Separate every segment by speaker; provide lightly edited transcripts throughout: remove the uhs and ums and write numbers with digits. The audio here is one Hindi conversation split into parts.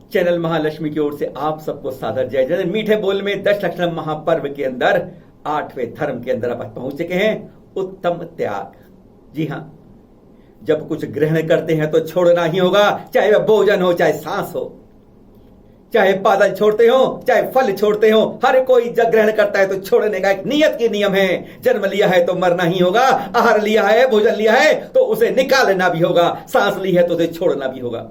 Speaker 1: चैनल महालक्ष्मी की ओर से आप सबको सादर जय जय। मीठे बोल में दशलक्षण महापर्व के अंदर 8वें धर्म के अंदर आप पहुंच चुके हैं, उत्तम त्याग। जी हां, जब कुछ ग्रहण करते हैं तो छोड़ना ही होगा, चाहे वह भोजन हो, चाहे सांस हो, चाहे बादल छोड़ते हो, चाहे फल छोड़ते हो। हर कोई जब ग्रहण करता है तो छोड़ने का एक नियत की नियम है। जन्म लिया है तो मरना ही होगा, आहार लिया है, भोजन लिया है तो उसे निकालना भी होगा, सांस ली है तो उसे छोड़ना भी होगा।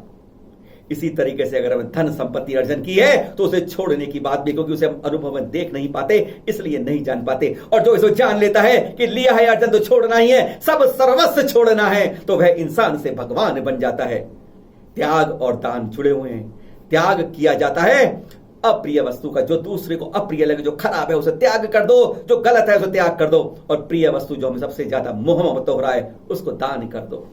Speaker 1: इसी तरीके से अगर हमें धन संपत्ति अर्जन की है तो उसे छोड़ने की बात भी, क्योंकि उसे हम अनुभव में देख नहीं पाते, इसलिए नहीं जान पाते। और जो इसे जान लेता है कि लिया है अर्जन तो छोड़ना ही है, सब सर्वस्व छोड़ना है, तो वह इंसान से भगवान बन जाता है। त्याग और दान जुड़े हुए हैं। त्याग किया जाता है अप्रिय वस्तु का, जो दूसरे को अप्रिय लगे, जो खराब है उसे त्याग कर दो, जो गलत है उसे त्याग कर दो। और प्रिय वस्तु जो हमें सबसे ज्यादा मोह मोहब्बत हो रहा है उसको दान कर दो।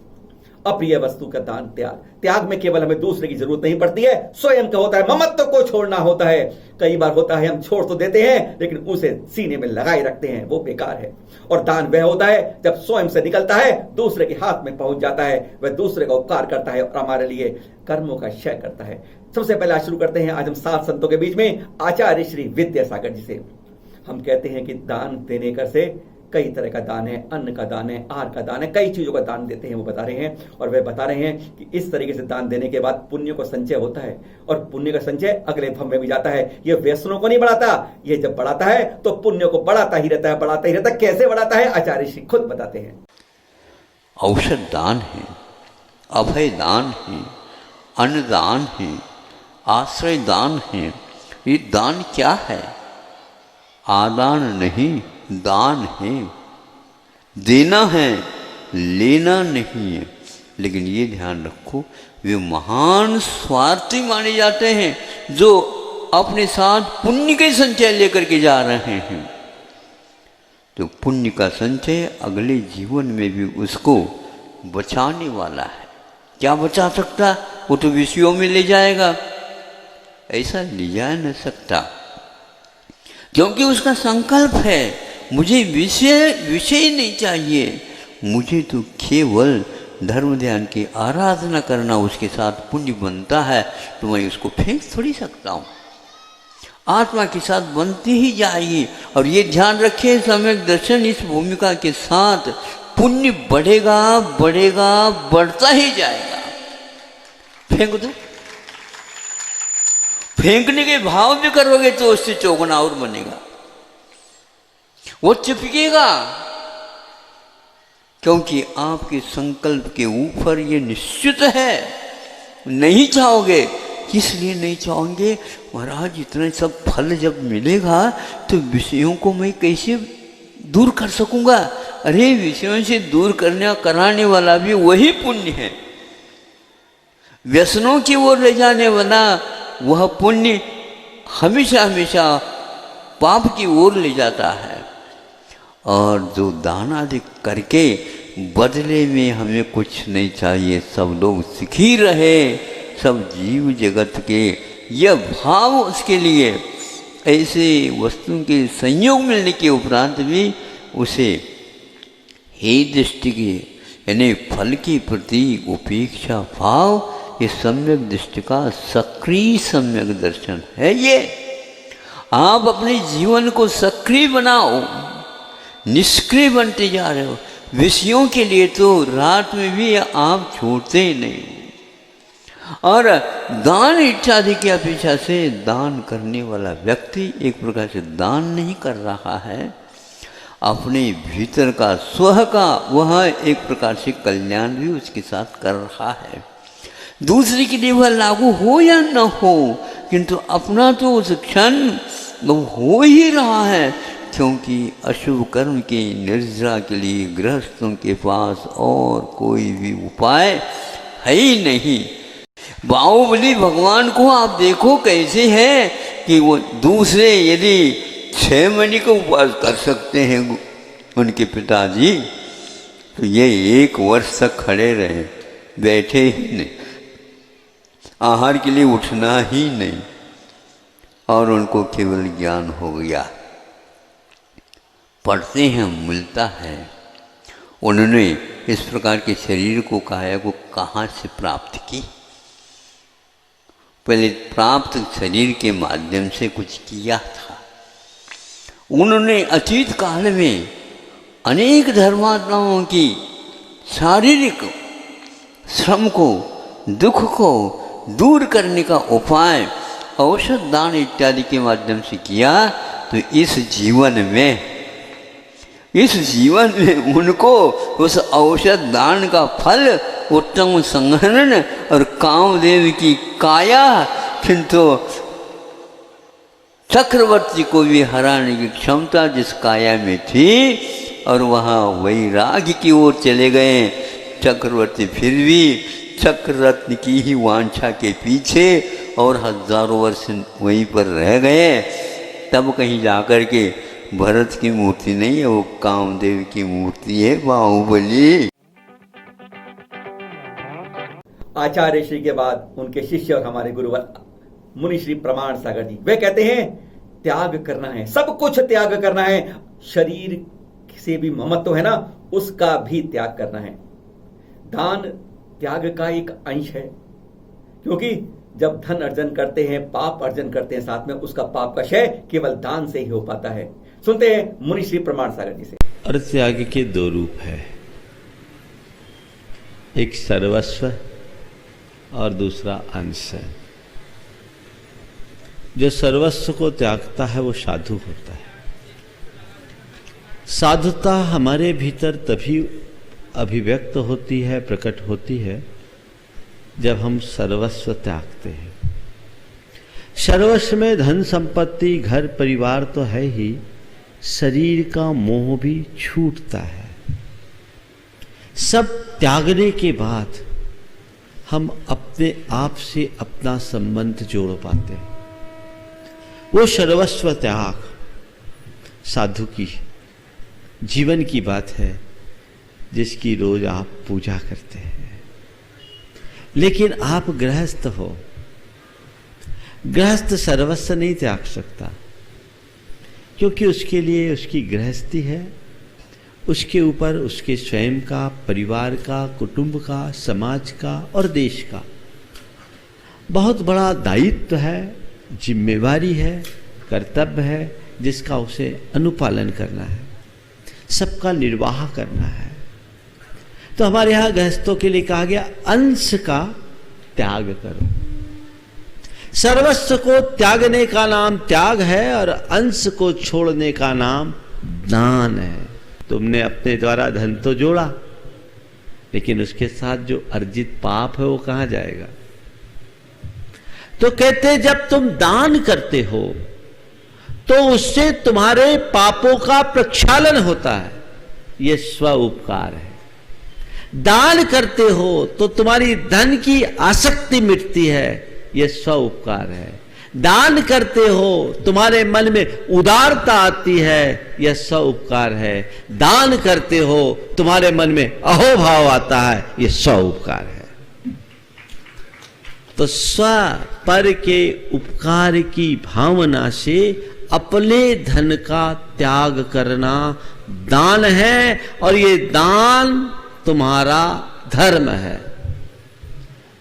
Speaker 1: अप्रिय वस्तु का दान त्याग। त्याग में केवल हमें दूसरे की जरूरत नहीं पड़ती है, स्वयं का होता है, ममत्व को छोड़ना होता है। कई बार होता है हम छोड़ तो देते हैं लेकिन उसे सीने में लगाए रखते हैं, वो बेकार है। और दान वह होता है जब स्वयं से निकलता है, दूसरे के हाथ में पहुंच जाता है, वह दूसरे का उपकार करता है और हमारे लिए कर्मों का क्षय करता है। सबसे पहले शुरू करते हैं आज हम 7 संतों के बीच में आचार्य श्री विद्यासागर जी से। हम कहते हैं कि दान देने कर से कई तरह का दान है, अन्न का दान है, आहार का दान है, कई चीजों का दान देते हैं, वो बता रहे हैं। और वे बता रहे हैं कि इस तरीके से दान देने के बाद पुण्य को संचय होता है, और पुण्य का संचय अगले भव में भी जाता है। ये व्यसनों को नहीं बढ़ाता, ये जब बढ़ाता है तो पुण्य को बढ़ाता ही रहता है, बढ़ाता ही रहता है। कैसे बढ़ाता है आचार्य श्री खुद बताते हैं।
Speaker 2: औषध दान है, अभय दान है, अन्नदान है, आश्रय दान है। ये दान क्या है? आदान नहीं, दान है। देना है, लेना नहीं है। लेकिन ये ध्यान रखो, वे महान स्वार्थी माने जाते हैं जो अपने साथ पुण्य के संचय लेकर के जा रहे हैं। तो पुण्य का संचय अगले जीवन में भी उसको बचाने वाला है। क्या बचा सकता? वो तो विषयों में ले जाएगा, ऐसा ले जा न सकता, क्योंकि उसका संकल्प है मुझे विषय नहीं चाहिए, मुझे तो केवल धर्म ध्यान की आराधना करना उसके साथ पुण्य बनता है, तो मैं उसको फेंक थोड़ी सकता हूँ। आत्मा के साथ बनती ही जाएगी। और ये ध्यान रखिए, सम्यक दर्शन इस भूमिका के साथ पुण्य बढ़ेगा बढ़ेगा बढ़ता ही जाएगा। फेंक दो, फेंकने के भाव भी करोगे तो उससे चौगुना और बनेगा, वो चिपकेगा, क्योंकि आपके संकल्प के ऊपर ये निश्चित है। नहीं चाहोगे, इसलिए नहीं चाहोगे महाराज इतना सब फल जब मिलेगा तो विषयों को मैं कैसे दूर कर सकूंगा? अरे विषयों से दूर कराने वाला भी वही पुण्य है। व्यसनों की ओर ले जाने वाला वह पुण्य हमेशा हमेशा पाप की ओर ले जाता है। और जो दान आदि करके बदले में हमें कुछ नहीं चाहिए, सब लोग सुखी रहे, सब जीव जगत के यह भाव उसके लिए, ऐसे वस्तुओं के संयोग मिलने के उपरांत भी उसे हे दृष्टि के यानी फल के प्रति उपेक्षा भाव, ये सम्यक दृष्टि का सक्रिय सम्यक दर्शन है। ये आप अपने जीवन को सक्रिय बनाओ, निष्क्रिय बनते जा रहे हो। विषयों के लिए तो रात में भी आप छोड़ते ही नहीं। और दान इत्यादि की अपेक्षा से दान करने वाला व्यक्ति एक प्रकार से दान नहीं कर रहा है, अपने भीतर का स्व का वह एक प्रकार से कल्याण भी उसके साथ कर रहा है। दूसरे के लिए वह लागू हो या न हो, किंतु अपना तो उस क्षण हो ही रहा है, क्योंकि अशुभ कर्म की निर्जरा के लिए गृहस्थों के पास और कोई भी उपाय है ही नहीं। बाहुबली भगवान को आप देखो कैसे है कि वो दूसरे यदि 6 महीने का उपवास कर सकते हैं उनके पिताजी, तो ये 1 वर्ष तक खड़े रहे, बैठे ही नहीं, आहार के लिए उठना ही नहीं, और उनको केवल ज्ञान हो गया। पढ़ते हैं मिलता है, उन्होंने इस प्रकार के शरीर को, काया को कहाँ से प्राप्त की? पहले प्राप्त शरीर के माध्यम से कुछ किया था। उन्होंने अतीत काल में अनेक धर्मात्माओं की शारीरिक श्रम को, दुख को दूर करने का उपाय औषध दान इत्यादि के माध्यम से किया। तो इस जीवन में उनको उस औषध दान का फल उत्तम संहरण और कामदेव की काया, किंतु चक्रवर्ती को भी हराने की क्षमता जिस काया में थी, और वहाँ वैराग्य की ओर चले गए। चक्रवर्ती फिर भी चक्ररत्न की ही वांछा के पीछे और हजारों वर्ष वहीं पर रह गए। तब कहीं जाकर के भरत की मूर्ति नहीं है, वो कामदेव की मूर्ति है, बाहुबली।
Speaker 1: आचार्य श्री के बाद उनके शिष्य और हमारे गुरुवर मुनि श्री प्रमाण सागर जी, वे कहते हैं त्याग करना है, सब कुछ त्याग करना है। शरीर से भी ममत्व है ना, उसका भी त्याग करना है। दान त्याग का एक अंश है, क्योंकि जब धन अर्जन करते हैं, पाप अर्जन करते हैं साथ में, उसका पाप का क्षय केवल दान से ही हो पाता है। सुनते हैं मुनि श्री प्रमाण सागर जी से।
Speaker 3: और त्याग के दो रूप है, एक सर्वस्व और दूसरा अंश है। जो सर्वस्व को त्यागता है वो साधु होता है। साधुता हमारे भीतर तभी अभिव्यक्त होती है, प्रकट होती है, जब हम सर्वस्व त्यागते हैं। सर्वस्व में धन संपत्ति, घर परिवार तो है ही, शरीर का मोह भी छूटता है। सब त्यागने के बाद हम अपने आप से अपना संबंध जोड़ पाते हैं। वो सर्वस्व त्याग साधु की जीवन की बात है, जिसकी रोज आप पूजा करते हैं। लेकिन आप गृहस्थ हो, गृहस्थ सर्वस्व नहीं त्याग सकता, क्योंकि उसके लिए उसकी गृहस्थी है, उसके ऊपर उसके स्वयं का, परिवार का, कुटुंब का, समाज का और देश का बहुत बड़ा दायित्व है, जिम्मेवारी है, कर्तव्य है, जिसका उसे अनुपालन करना है, सबका निर्वाह करना है। तो हमारे यहां गृहस्थों के लिए कहा गया अंश का त्याग करो। सर्वस्व को त्यागने का नाम त्याग है और अंश को छोड़ने का नाम दान है। तुमने अपने द्वारा धन तो जोड़ा, लेकिन उसके साथ जो अर्जित पाप है वो कहां जाएगा? तो कहते जब तुम दान करते हो तो उससे तुम्हारे पापों का प्रक्षालन होता है, यह स्व उपकार है। दान करते हो तो तुम्हारी धन की आसक्ति मिटती है, यह स्व उपकार है। दान करते हो तुम्हारे मन में उदारता आती है, यह स्व उपकार है। दान करते हो तुम्हारे मन में अहोभाव आता है, यह स्व उपकार है। तो स्व पर के उपकार की भावना से अपने धन का त्याग करना दान है, और ये दान तुम्हारा धर्म है।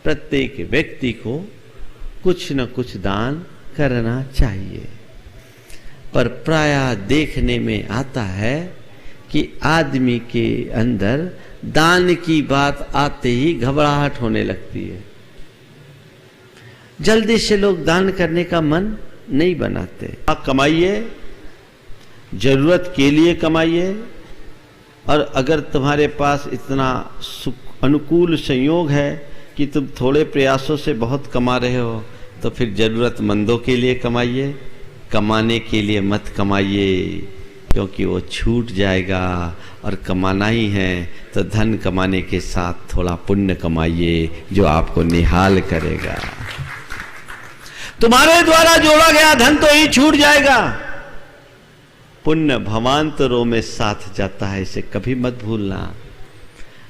Speaker 3: प्रत्येक व्यक्ति को कुछ न कुछ दान करना चाहिए, पर प्रायः देखने में आता है कि आदमी के अंदर दान की बात आते ही घबराहट होने लगती है। जल्दी से लोग दान करने का मन नहीं बनाते। आप कमाइए, जरूरत के लिए कमाइए, और अगर तुम्हारे पास इतना अनुकूल संयोग है कि तुम थोड़े प्रयासों से बहुत कमा रहे हो, तो फिर जरूरतमंदों के लिए कमाइए। कमाने के लिए मत कमाइए, क्योंकि वो छूट जाएगा, और कमाना ही है तो धन कमाने के साथ थोड़ा पुण्य कमाइए, जो आपको निहाल करेगा। तुम्हारे द्वारा जोड़ा गया धन तो ही छूट जाएगा, पुण्य भवांतरों में साथ जाता है, इसे कभी मत भूलना।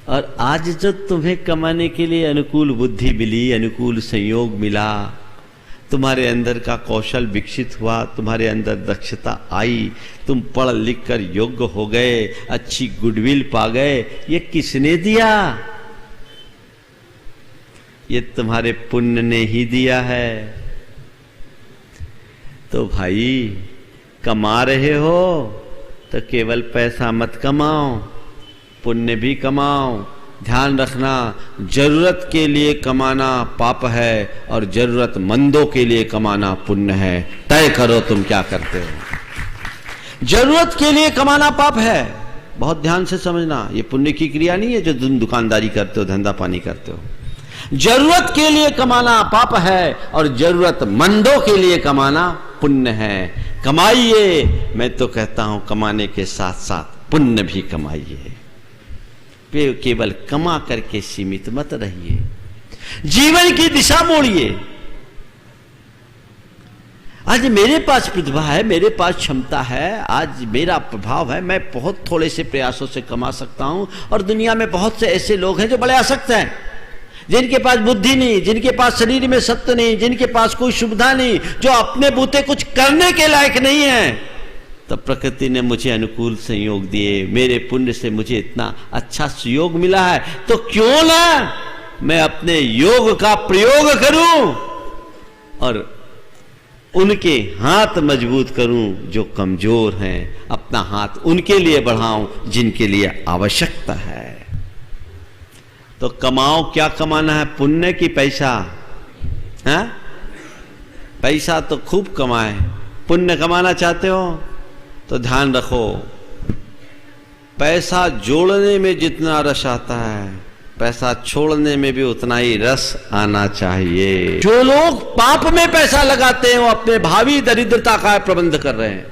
Speaker 3: और आज जो तुम्हें कमाने के लिए अनुकूल बुद्धि मिली, अनुकूल संयोग मिला, तुम्हारे अंदर का कौशल विकसित हुआ, तुम्हारे अंदर दक्षता आई, तुम पढ़ लिख कर योग्य हो गए, अच्छी गुडविल पा गए, ये किसने दिया? ये तुम्हारे पुण्य ने ही दिया है। तो भाई कमा रहे हो तो केवल पैसा मत कमाओ, पुण्य भी कमाओ। ध्यान रखना, जरूरत के लिए कमाना पाप है और जरूरतमंदों के लिए कमाना पुण्य है। तय करो तुम क्या करते हो। जरूरत के लिए कमाना पाप है, बहुत ध्यान से समझना। ये पुण्य की क्रिया नहीं है जो तुम दुकानदारी करते हो, धंधा पानी करते हो। जरूरत के लिए कमाना पाप है और जरूरतमंदों के लिए कमाना पुण्य है। कमाइए, मैं तो कहता हूं कमाने के साथ साथ पुण्य भी कमाइए। केवल कमा करके सीमित मत रहिए, जीवन की दिशा मोड़िए। आज मेरे पास प्रतिभा है, मेरे पास क्षमता है, आज मेरा प्रभाव है, मैं बहुत थोड़े से प्रयासों से कमा सकता हूं। और दुनिया में बहुत से ऐसे लोग हैं जो बड़े आसक्त हैं, जिनके पास बुद्धि नहीं, जिनके पास शरीर में सत्य नहीं, जिनके पास कोई सुविधा नहीं, जो अपने बूते कुछ करने के लायक नहीं है। तब प्रकृति ने मुझे अनुकूल संयोग दिए, मेरे पुण्य से मुझे इतना अच्छा सुयोग मिला है, तो क्यों ना मैं अपने योग का प्रयोग करूं और उनके हाथ मजबूत करूं जो कमजोर हैं, अपना हाथ उनके लिए बढ़ाऊं जिनके लिए आवश्यकता है। तो कमाओ, क्या कमाना है, पुण्य की पैसा? है? पैसा तो खूब कमाए, पुण्य कमाना चाहते हो तो ध्यान रखो, पैसा जोड़ने में जितना रस आता है, पैसा छोड़ने में भी उतना ही रस आना चाहिए। जो लोग पाप में पैसा लगाते हैं वो अपने भावी दरिद्रता का प्रबंध कर रहे हैं।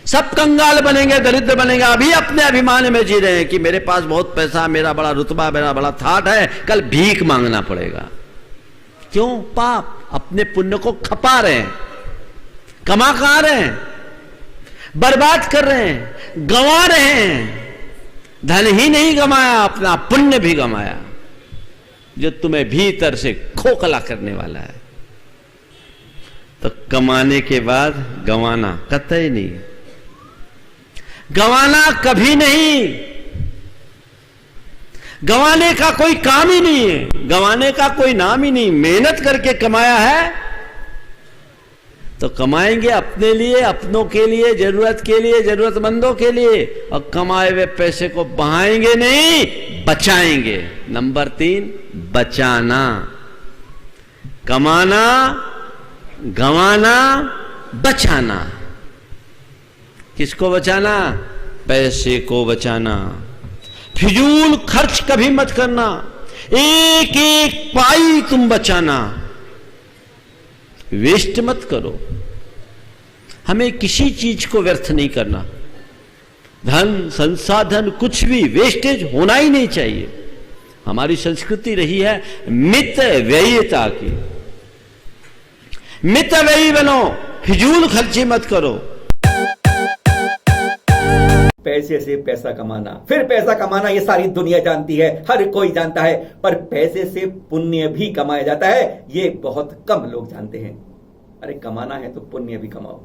Speaker 3: सब कंगाल बनेंगे, दरिद्र बनेंगे, अभी अपने अभिमान में जी रहे हैं कि मेरे पास बहुत पैसा, मेरा बड़ा रुतबा, मेरा बड़ा ठाठ है, कल भीख मांगना पड़ेगा। क्यों? पाप, अपने पुण्य को खपा रहे हैं, कमा कहां रहे हैं, बर्बाद कर रहे हैं, गंवा रहे हैं। धन ही नहीं गंवाया, अपना पुण्य भी गंवाया, जो तुम्हें भीतर से खोखला करने वाला है। तो कमाने के बाद गंवाना कतई नहीं, गंवाना कभी नहीं, गंवाने का कोई काम ही नहीं है, गंवाने का कोई नाम ही नहीं। मेहनत करके कमाया है तो कमाएंगे अपने लिए, अपनों के लिए, जरूरत के लिए, जरूरतमंदों के लिए, और कमाए हुए पैसे को बहाएंगे नहीं, बचाएंगे। नंबर 3, बचाना। कमाना, गंवाना, बचाना। किसको बचाना? पैसे को बचाना। फिजूल खर्च कभी मत करना, एक एक पाई तुम बचाना, वेस्ट मत करो। हमें किसी चीज को व्यर्थ नहीं करना, धन, संसाधन, कुछ भी वेस्टेज होना ही नहीं चाहिए। हमारी संस्कृति रही है मित व्ययिता की। मित व्ययी बनो, फिजूल खर्ची मत करो।
Speaker 1: पैसे से पैसा कमाना, फिर पैसा कमाना, ये सारी दुनिया जानती है, हर कोई जानता है, पर पैसे से पुण्य भी कमाया जाता है, ये बहुत कम लोग जानते हैं। अरे कमाना है तो पुण्य भी कमाओ।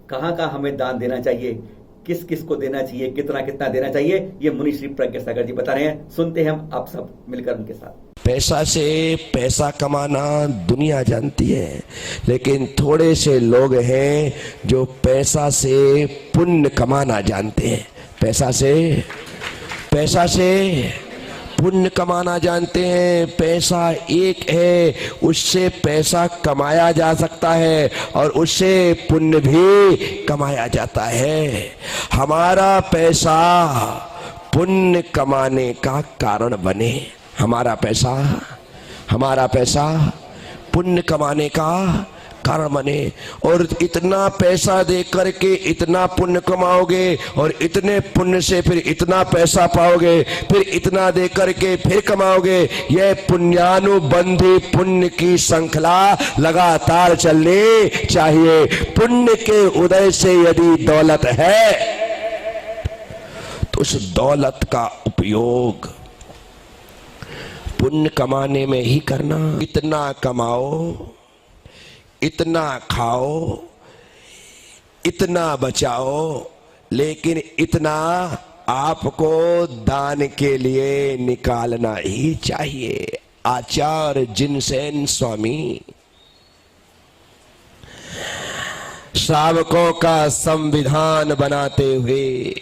Speaker 1: कहां कहां हमें दान देना चाहिए, किस किस को देना चाहिए, कितना कितना देना चाहिए, ये मुनि श्री प्रज्ञा सागर जी बता रहे हैं। सुनते हैं हम आप सब मिलकर उनके साथ।
Speaker 4: पैसा से पैसा कमाना दुनिया जानती है, लेकिन थोड़े से लोग हैं जो पैसा से पुण्य कमाना जानते हैं। पैसा से पुण्य कमाना जानते हैं। पैसा एक है, उससे पैसा कमाया जा सकता है और उससे पुण्य भी कमाया जाता है। हमारा पैसा पुण्य कमाने का कारण बने, हमारा पैसा पुण्य कमाने का कारण बने। और इतना पैसा दे करके इतना पुण्य कमाओगे और इतने पुण्य से फिर इतना पैसा पाओगे, फिर इतना दे करके फिर कमाओगे। यह पुण्यानुबंधी पुण्य की श्रृंखला लगातार चलनी चाहिए। पुण्य के उदय से यदि दौलत है तो उस दौलत का उपयोग पुण्य कमाने में ही करना। इतना कमाओ इतना खाओ, इतना बचाओ, लेकिन इतना आपको दान के लिए निकालना ही चाहिए। आचार्य जिनसेन स्वामी श्रावकों का संविधान बनाते हुए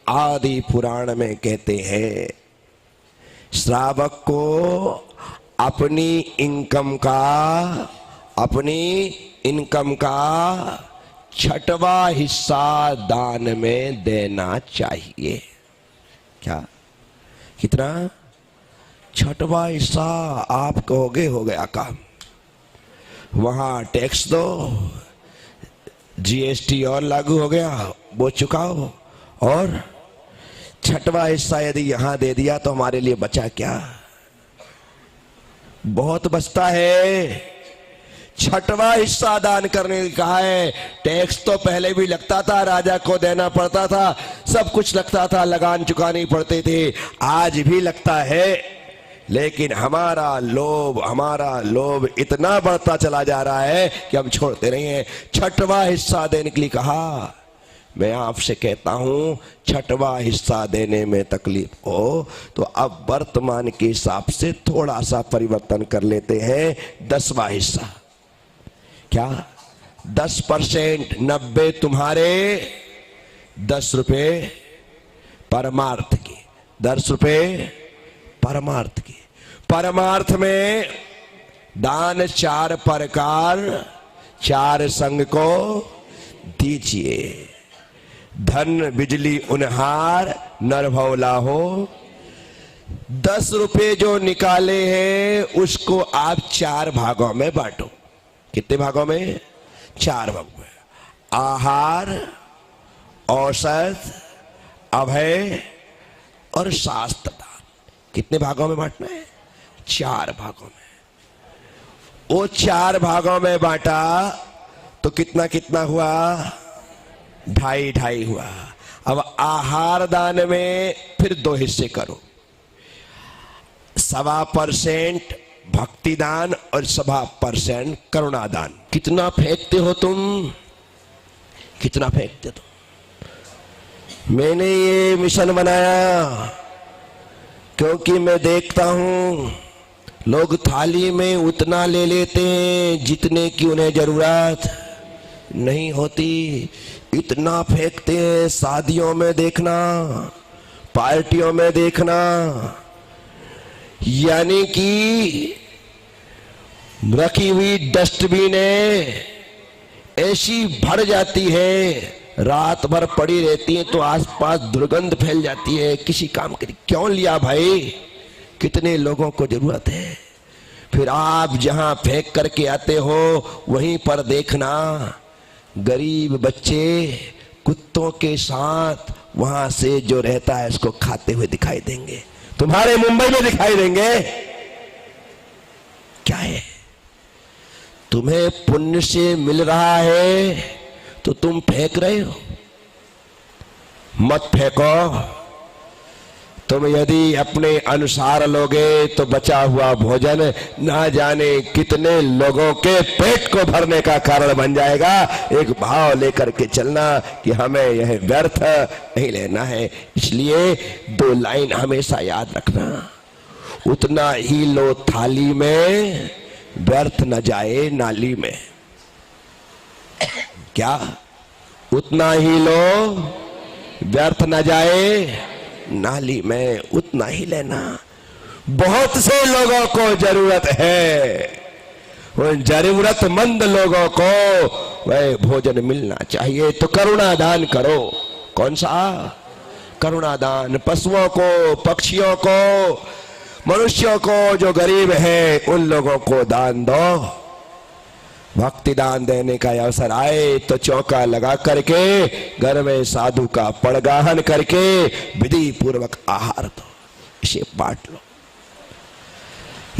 Speaker 4: आदि पुराण में कहते हैं, श्रावक को अपनी इनकम का 6वां हिस्सा दान में देना चाहिए। क्या? कितना? 6वां हिस्सा आप कहोगे हो गया काम। वहां टैक्स दो, जीएसटी और लागू हो गया, वो चुकाओ, और 6वां हिस्सा यदि यहां दे दिया तो हमारे लिए बचा क्या? बहुत बचता है। 6वां हिस्सा दान करने को कहा है। टैक्स तो पहले भी लगता था, राजा को देना पड़ता था, सब कुछ लगता था, लगान चुकानी पड़ते थे, आज भी लगता है, लेकिन हमारा लोभ इतना बढ़ता चला जा रहा है कि हम छोड़ते नहीं हैं। 6वां हिस्सा देने के लिए कहा। मैं आपसे कहता हूं, 6वां हिस्सा देने में तकलीफ हो तो अब वर्तमान के हिसाब से थोड़ा सा परिवर्तन कर लेते हैं। 10वां हिस्सा। क्या? 10%, 90 तुम्हारे, 10 रुपए परमार्थ के, 10 रुपए परमार्थ के। परमार्थ में दान 4 प्रकार 4 संघ को दीजिए। धन बिजली उनहार नरभौला हो। 10 रुपए जो निकाले हैं उसको आप 4 भागों में बांटो। कितने भागों में? 4 भागों में। आहार, औषध, अभय और शास्त्र दान। कितने भागों में बांटना है? 4 भागों में। वो 4 भागों में बांटा तो कितना कितना हुआ? 2.5 हुआ। अब आहार दान में फिर 2 हिस्से करो, 1.25% भक्ति दान और 1.25% करुणा दान। कितना फेंकते हो तुम? कितना फेंकते तुम? मैंने ये मिशन बनाया क्योंकि मैं देखता हूं लोग थाली में उतना ले लेते हैं जितने की उन्हें जरूरत नहीं होती, इतना फेंकते हैं। शादियों में देखना, पार्टियों में देखना, यानी कि रखी हुई डस्टबिन ऐसी भर जाती है, रात भर पड़ी रहती है तो आसपास दुर्गंध फैल जाती है। किसी काम के लिए क्यों लिया भाई? कितने लोगों को जरूरत है। फिर आप जहां फेंक करके आते हो वहीं पर देखना, गरीब बच्चे कुत्तों के साथ वहां से जो रहता है इसको खाते हुए दिखाई देंगे। तुम्हारे मुंबई में दिखाई देंगे। क्या है? तुम्हें पुण्य से मिल रहा है तो तुम फेंक रहे हो। मत फेंको। तुम यदि अपने अनुसार लोगे तो बचा हुआ भोजन ना जाने कितने लोगों के पेट को भरने का कारण बन जाएगा। एक भाव लेकर के चलना कि हमें यह व्यर्थ नहीं लेना है। इसलिए 2 लाइन हमेशा याद रखना, उतना ही लो थाली में, व्यर्थ न जाए नाली में। क्या? उतना ही लो, व्यर्थ न जाए नाली में, उतना ही लेना। बहुत से लोगों को जरूरत है, उन जरूरतमंद लोगों को वह भोजन मिलना चाहिए। तो करुणा दान करो। कौन सा? करुणा दान। पशुओं को, पक्षियों को, मनुष्यों को जो गरीब है उन लोगों को दान दो। भक्ति दान देने का अवसर आए तो चौका लगा करके घर में साधु का पड़गाहन करके विधि पूर्वक आहार दो, इसे बांट लो।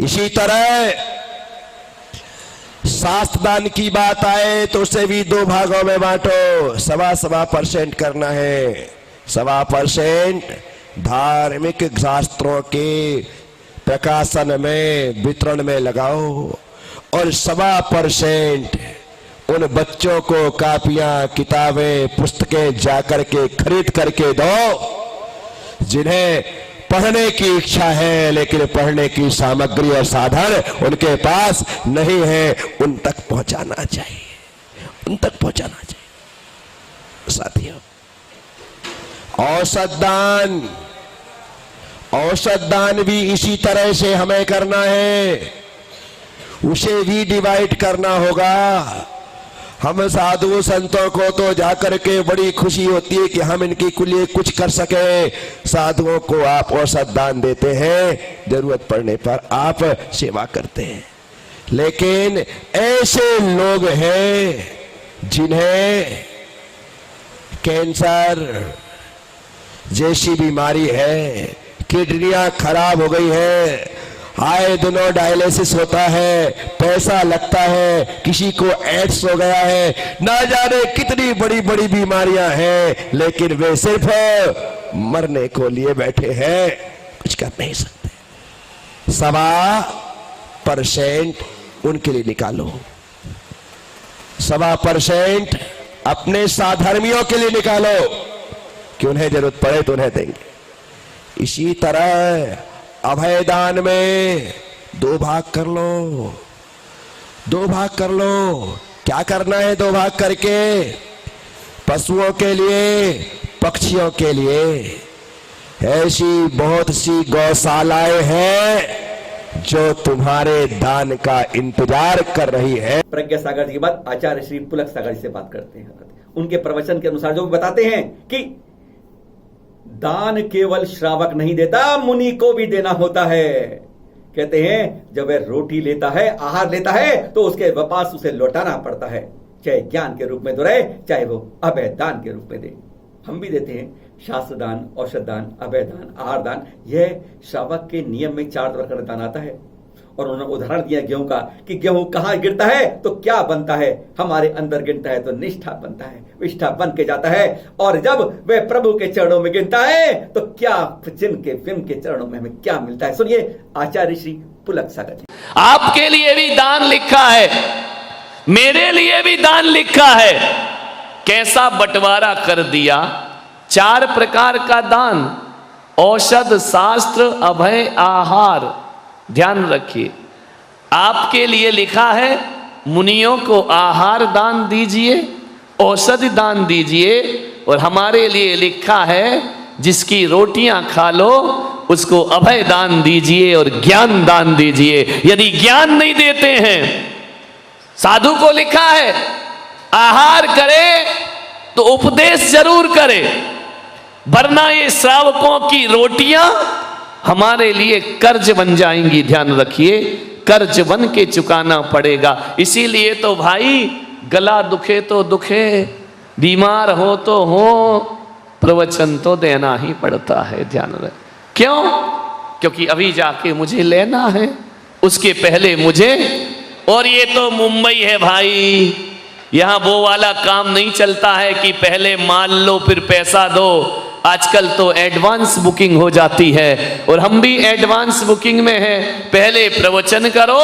Speaker 4: इसी तरह शास्त्र दान की बात आए तो उसे भी 2 भागों में बांटो। 1.25% करना है। 1.25% धार्मिक शास्त्रों के प्रकाशन में, वितरण में लगाओ, और 1.25% उन बच्चों को कापियां, किताबें, पुस्तकें जाकर के खरीद करके दो जिन्हें पढ़ने की इच्छा है लेकिन पढ़ने की सामग्री और साधन उनके पास नहीं है। उन तक पहुंचाना चाहिए, उन तक पहुंचाना चाहिए। साथियों, औसत दान भी इसी तरह से हमें करना है, उसे भी डिवाइड करना होगा। हम साधु संतों को तो जाकर के बड़ी खुशी होती है कि हम इनके लिए कुछ कर सके। साधुओं को आप औसत दान देते हैं, जरूरत पड़ने पर आप सेवा करते हैं। लेकिन ऐसे लोग हैं जिन्हें कैंसर जैसी बीमारी है, किडनियां खराब हो गई है, आए दिनों डायलिसिस होता है, पैसा लगता है, किसी को एड्स हो गया है, ना जाने कितनी बड़ी बड़ी बीमारियां हैं, लेकिन वे सिर्फ मरने को लिए बैठे हैं, कुछ कर नहीं सकते। 1.25% उनके लिए निकालो, 1.25% अपने साधर्मियों के लिए निकालो कि उन्हें जरूरत पड़े तो उन्हें देंगे। इसी तरह अभयदान में 2 भाग कर लो, 2 भाग कर लो। क्या करना है 2 भाग करके? पशुओं के लिए, पक्षियों के लिए। ऐसी बहुत सी गौशालाएं हैं जो तुम्हारे दान का इंतजार कर रही है।
Speaker 1: प्रज्ञा सागर जी के बाद आचार्य श्री पुलक सागर जी से बात करते हैं। उनके प्रवचन के अनुसार जो बताते हैं कि दान केवल श्रावक नहीं देता, मुनि को भी देना होता है। कहते हैं जब वह रोटी लेता है, आहार लेता है, तो उसके वापस उसे लौटाना पड़ता है, चाहे ज्ञान के रूप में दो रहे, चाहे वो अभय दान के रूप में दे। हम भी देते हैं शास्त्र दान, औषध दान, अभय दान, आहार दान। यह श्रावक के नियम में 4 प्रकार का दान आता है। और उन्होंने उदाहरण दिया गेहूं का कि गेहूं कहां गिरता है तो क्या बनता है, हमारे अंदर गिरता है तो निष्ठा बनता है, विष्ठा बन के जाता है। और जब वह प्रभु के चरणों में गिरता है तो क्या जिनके चरणों में हमें क्या मिलता है। सुनिए आचार्य श्री पुलक सागर जी।
Speaker 5: आपके लिए भी दान लिखा है, मेरे लिए भी दान लिखा है। कैसा बंटवारा कर दिया, 4 प्रकार का दान, औषध, शास्त्र, अभय, आहार। ध्यान रखिए, आपके लिए लिखा है मुनियों को आहार दान दीजिए, औषधि दान दीजिए, और हमारे लिए लिखा है जिसकी रोटियां खा लो उसको अभय दान दीजिए और ज्ञान दान दीजिए। यदि ज्ञान नहीं देते हैं, साधु को लिखा है आहार करे तो उपदेश जरूर करे, वरना ये श्रावकों की रोटियां हमारे लिए कर्ज बन जाएंगी। ध्यान रखिए, कर्ज बन के चुकाना पड़ेगा। इसीलिए तो भाई गला दुखे तो दुखे, बीमार हो तो हो, प्रवचन तो देना ही पड़ता है। ध्यान रख, क्यों? क्योंकि अभी जाके मुझे लेना है, उसके पहले मुझे। और ये तो मुंबई है भाई, यहां वो वाला काम नहीं चलता है कि पहले मान लो फिर पैसा दो। आजकल तो एडवांस बुकिंग हो जाती है, और हम भी एडवांस बुकिंग में हैं। पहले प्रवचन करो,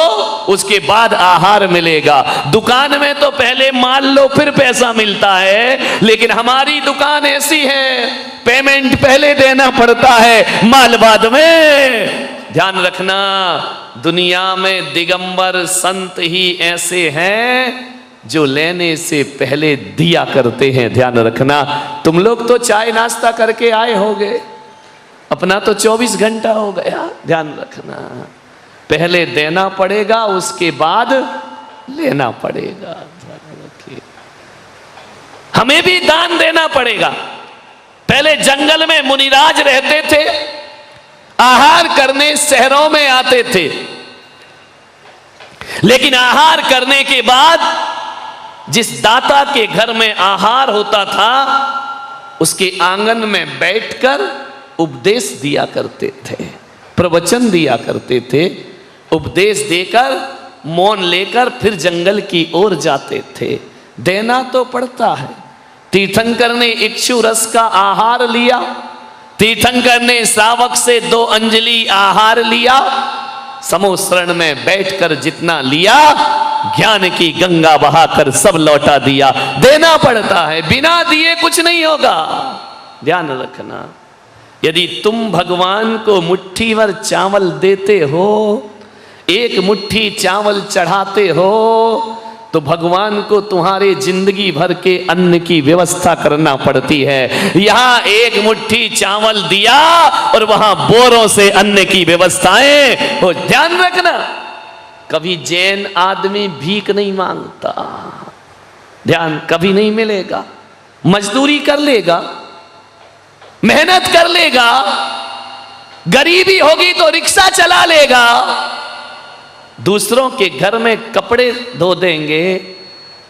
Speaker 5: उसके बाद आहार मिलेगा। दुकान में तो पहले मान लो फिर पैसा मिलता है, लेकिन हमारी दुकान ऐसी है पेमेंट पहले देना पड़ता है, माल बाद में। ध्यान रखना, दुनिया में दिगंबर संत ही ऐसे हैं जो लेने से पहले दिया करते हैं। ध्यान रखना, तुम लोग तो चाय नाश्ता करके आए होगे, अपना तो 24 घंटा हो गया। ध्यान रखना, पहले देना पड़ेगा, उसके बाद लेना पड़ेगा। ध्यान रखिए, हमें भी दान देना पड़ेगा। पहले जंगल में मुनिराज रहते थे, आहार करने शहरों में आते थे, लेकिन आहार करने के बाद जिस दाता के घर में आहार होता था उसके आंगन में बैठकर उपदेश दिया करते थे, प्रवचन दिया करते थे। उपदेश देकर मौन लेकर फिर जंगल की ओर जाते थे। देना तो पड़ता है। तीर्थंकर ने इक्षु रस का आहार लिया, तीर्थंकर ने श्रावक से 2 अंजलि आहार लिया। समोसरण में बैठकर जितना लिया ज्ञान की गंगा बहाकर सब लौटा दिया। देना पड़ता है, बिना दिए कुछ नहीं होगा। ध्यान रखना, यदि तुम भगवान को मुट्ठी भर चावल देते हो, एक मुट्ठी चावल चढ़ाते हो, तो भगवान को तुम्हारे जिंदगी भर के अन्न की व्यवस्था करना पड़ती है। यहां एक मुट्ठी चावल दिया और वहां बोरों से अन्न की व्यवस्थाएं हो। ध्यान रखना, कभी जैन आदमी भीख नहीं मांगता। ध्यान, कभी नहीं मिलेगा। मजदूरी कर लेगा, मेहनत कर लेगा, गरीबी होगी तो रिक्शा चला लेगा, दूसरों के घर में कपड़े धो देंगे,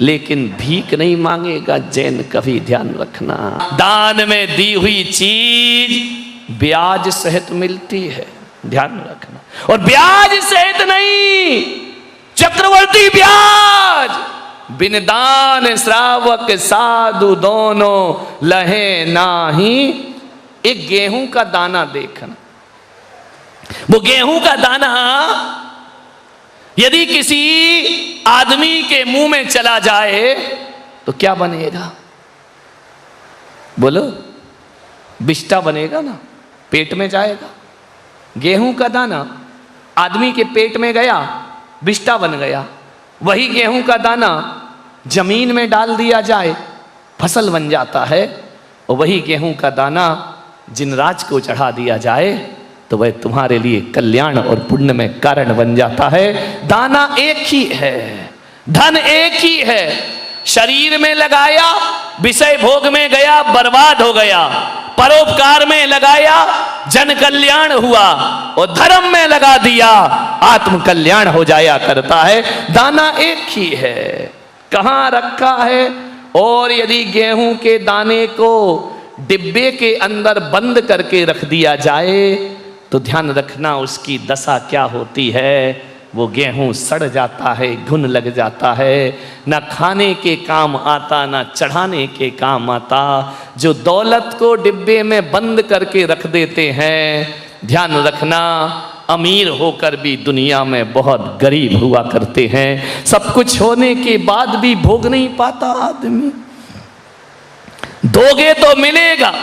Speaker 5: लेकिन भीख नहीं मांगेगा जैन कभी। ध्यान रखना, दान में दी हुई चीज ब्याज सहित मिलती है। ध्यान रखना, और ब्याज सहित नहीं, चक्रवर्ती ब्याज। बिन दान श्रावक साधु दोनों लहे नाही। एक गेहूं का दाना देखना, वो गेहूं का दाना यदि किसी आदमी के मुंह में चला जाए तो क्या बनेगा? बोलो, बिष्टा बनेगा ना, पेट में जाएगा। गेहूं का दाना आदमी के पेट में गया, बिष्टा बन गया। वही गेहूं का दाना जमीन में डाल दिया जाए, फसल बन जाता है। और वही गेहूं का दाना जिनराज को चढ़ा दिया जाए तो वह तुम्हारे लिए कल्याण और पुण्य में कारण बन जाता है। दाना एक ही है, धन एक ही है। शरीर में लगाया, विषय भोग में गया, बर्बाद हो गया। परोपकार में लगाया, जन कल्याण हुआ। और धर्म में लगा दिया, आत्म कल्याण हो जाया करता है। दाना एक ही है, कहां रखा है। और यदि गेहूं के दाने को डिब्बे के अंदर बंद करके रख दिया जाए तो ध्यान रखना उसकी दशा क्या होती है। वो गेहूं सड़ जाता है, घुन लग जाता है, ना खाने के काम आता, ना चढ़ाने के काम आता। जो दौलत को डिब्बे में बंद करके रख देते हैं, ध्यान रखना, अमीर होकर भी दुनिया में बहुत गरीब हुआ करते हैं। सब कुछ होने के बाद भी भोग नहीं पाता आदमी। दोगे तो मिलेगा,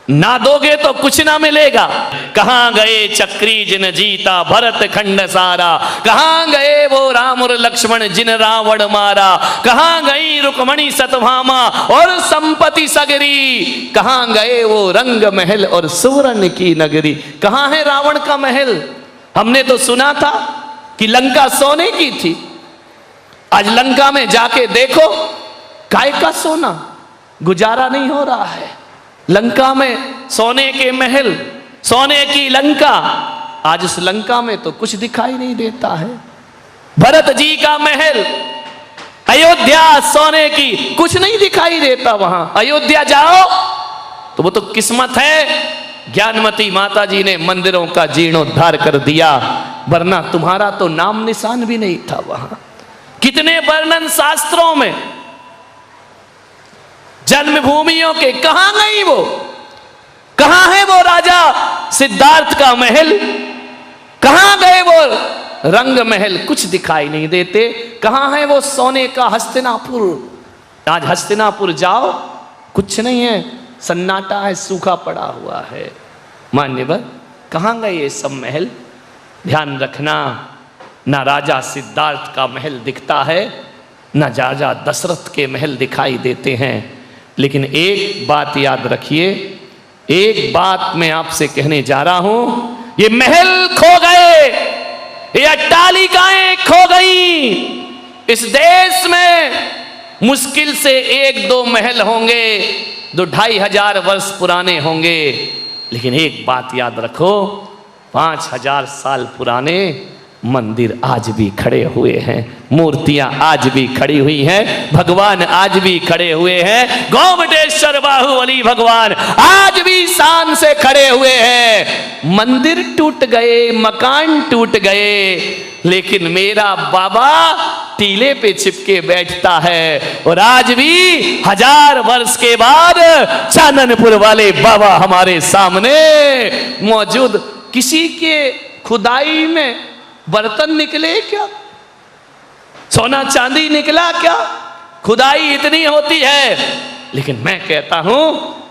Speaker 5: ना दोगे तो कुछ ना मिलेगा। कहां गए चक्री जिन जीता भरत खंड सारा, कहां गए वो राम और लक्ष्मण जिन रावण मारा, कहां गई रुक्मणी सतभामा और संपत्ति सगरी, कहां गए वो रंग महल और सुवर्ण की नगरी। कहां है रावण का महल? हमने तो सुना था कि लंका सोने की थी। आज लंका में जाके देखो, काय का सोना, गुजारा नहीं हो रहा है। लंका में सोने के महल, सोने की लंका, आज उस लंका में तो कुछ दिखाई नहीं देता है। भरत जी का महल, अयोध्या सोने की, कुछ नहीं दिखाई देता वहां। अयोध्या जाओ तो वो तो किस्मत है, ज्ञानमती माता जी ने मंदिरों का जीर्णोद्धार कर दिया, वरना तुम्हारा तो नाम निशान भी नहीं था वहां। कितने वर्णन शास्त्रों में जन्मभूमियों के, कहां गई वो? कहां है वो राजा सिद्धार्थ का महल? कहां गए वो रंग महल? कुछ दिखाई नहीं देते। कहां है वो सोने का हस्तिनापुर? आज हस्तिनापुर जाओ, कुछ नहीं है, सन्नाटा है, सूखा पड़ा हुआ है। मान्यवर, कहां गए ये सब महल? ध्यान रखना, ना राजा सिद्धार्थ का महल दिखता है, ना राजा दशरथ के महल दिखाई देते हैं। लेकिन एक बात याद रखिए, एक बात मैं आपसे कहने जा रहा हूं, ये महल खो गए, ये अट्टालिकाएं खो गई। इस देश में मुश्किल से 1-2 महल होंगे जो 2500 वर्ष पुराने होंगे। लेकिन एक बात याद रखो, 5000 साल पुराने मंदिर आज भी खड़े हुए हैं, मूर्तियां आज भी खड़ी हुई हैं, भगवान आज भी खड़े हुए हैं। गोमटेश्वर बाहुबली भगवान आज भी शान से खड़े हुए हैं। मंदिर टूट गए, मकान टूट गए, लेकिन मेरा बाबा टीले पे चिपके बैठता है। और आज भी 1000 वर्ष के बाद चाननपुर वाले बाबा हमारे सामने मौजूद। किसी के खुदाई में बर्तन निकले क्या? सोना चांदी निकला क्या? खुदाई इतनी होती है, लेकिन मैं कहता हूं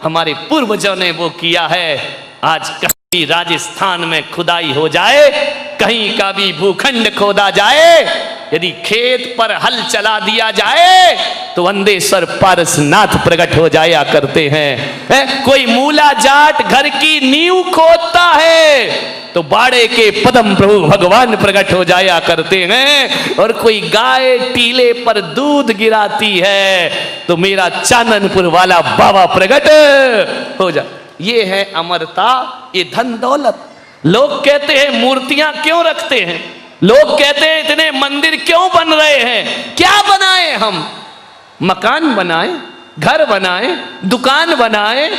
Speaker 5: हमारे पूर्वजों ने वो किया है। आज कहीं राजस्थान में खुदाई हो जाए, कहीं का भी भूखंड खोदा जाए, यदि खेत पर हल चला दिया जाए तो अंधेश्वर पारसनाथ प्रकट हो जाया करते हैं। कोई मूला जाट घर की नींव खोदता है तो बाड़े के पदम प्रभु भगवान प्रकट हो जाया करते हैं। और कोई गाय टीले पर दूध गिराती है तो मेरा चांदनपुर वाला बाबा प्रकट हो जा। ये है अमरता, ये धन दौलत। लोग कहते हैं मूर्तियां क्यों रखते हैं, लोग कहते हैं इतने मंदिर क्यों बन रहे हैं। क्या बनाए हम? मकान बनाए, घर बनाए, दुकान बनाए,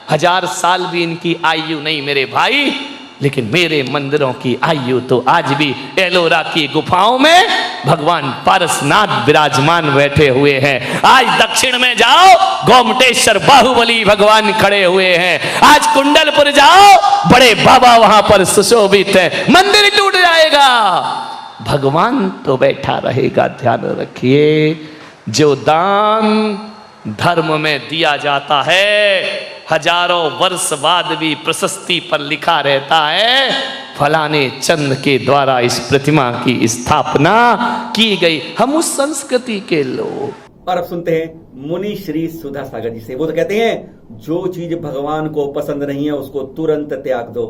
Speaker 5: 1000 साल भी इनकी आयु नहीं मेरे भाई, लेकिन मेरे मंदिरों की आयु तो आज भी एलोरा की गुफाओं में भगवान पारसनाथ विराजमान बैठे हुए हैं। आज दक्षिण में जाओ, गोमटेश्वर बाहुबली भगवान खड़े हुए हैं। आज कुंडलपुर जाओ, बड़े बाबा वहां पर सुशोभित है। मंदिर टूट जाएगा, भगवान तो बैठा रहेगा। ध्यान रखिए, जो दान धर्म में दिया जाता है, हजारों वर्ष बाद भी प्रशस्ति पर लिखा रहता है फलाने चंद के द्वारा इस प्रतिमा की स्थापना की गई। हम उस संस्कृति के लोग।
Speaker 1: और अब सुनते हैं मुनि श्री सुधा सागर जी से। वो तो कहते हैं जो चीज भगवान को पसंद नहीं है उसको तुरंत त्याग दो।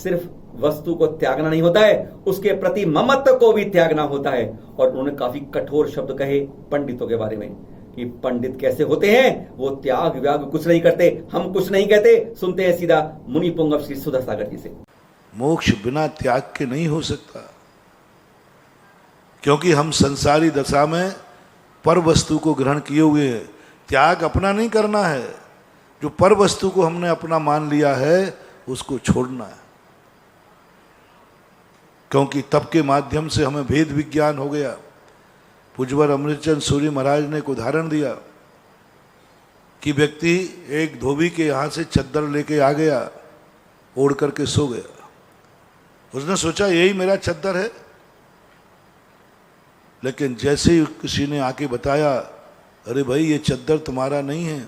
Speaker 1: सिर्फ वस्तु को त्यागना नहीं होता है, उसके प्रति ममत्व को भी त्यागना होता है। और उन्होंने काफी कठोर शब्द कहे पंडितों के बारे में कि पंडित कैसे होते हैं, वो त्याग व्याग कुछ नहीं करते। हम कुछ नहीं कहते, सुनते हैं सीधा मुनि पुंगव श्री सुधा सागर जी से।
Speaker 6: मोक्ष बिना त्याग के नहीं हो सकता, क्योंकि हम संसारी दशा में पर वस्तु को ग्रहण किए हुए हैं। त्याग अपना नहीं करना है, जो पर वस्तु को हमने अपना मान लिया है उसको छोड़ना है। क्योंकि तप के माध्यम से हमें भेद विज्ञान हो गया। पूज्यवर अमृतचंद सूरी महाराज ने एक उदाहरण दिया कि व्यक्ति एक धोबी के यहाँ से चद्दर लेके आ गया, ओढ़ करके सो गया। उसने सोचा यही मेरा चद्दर है, लेकिन जैसे ही किसी ने आके बताया, अरे भाई ये चद्दर तुम्हारा नहीं है।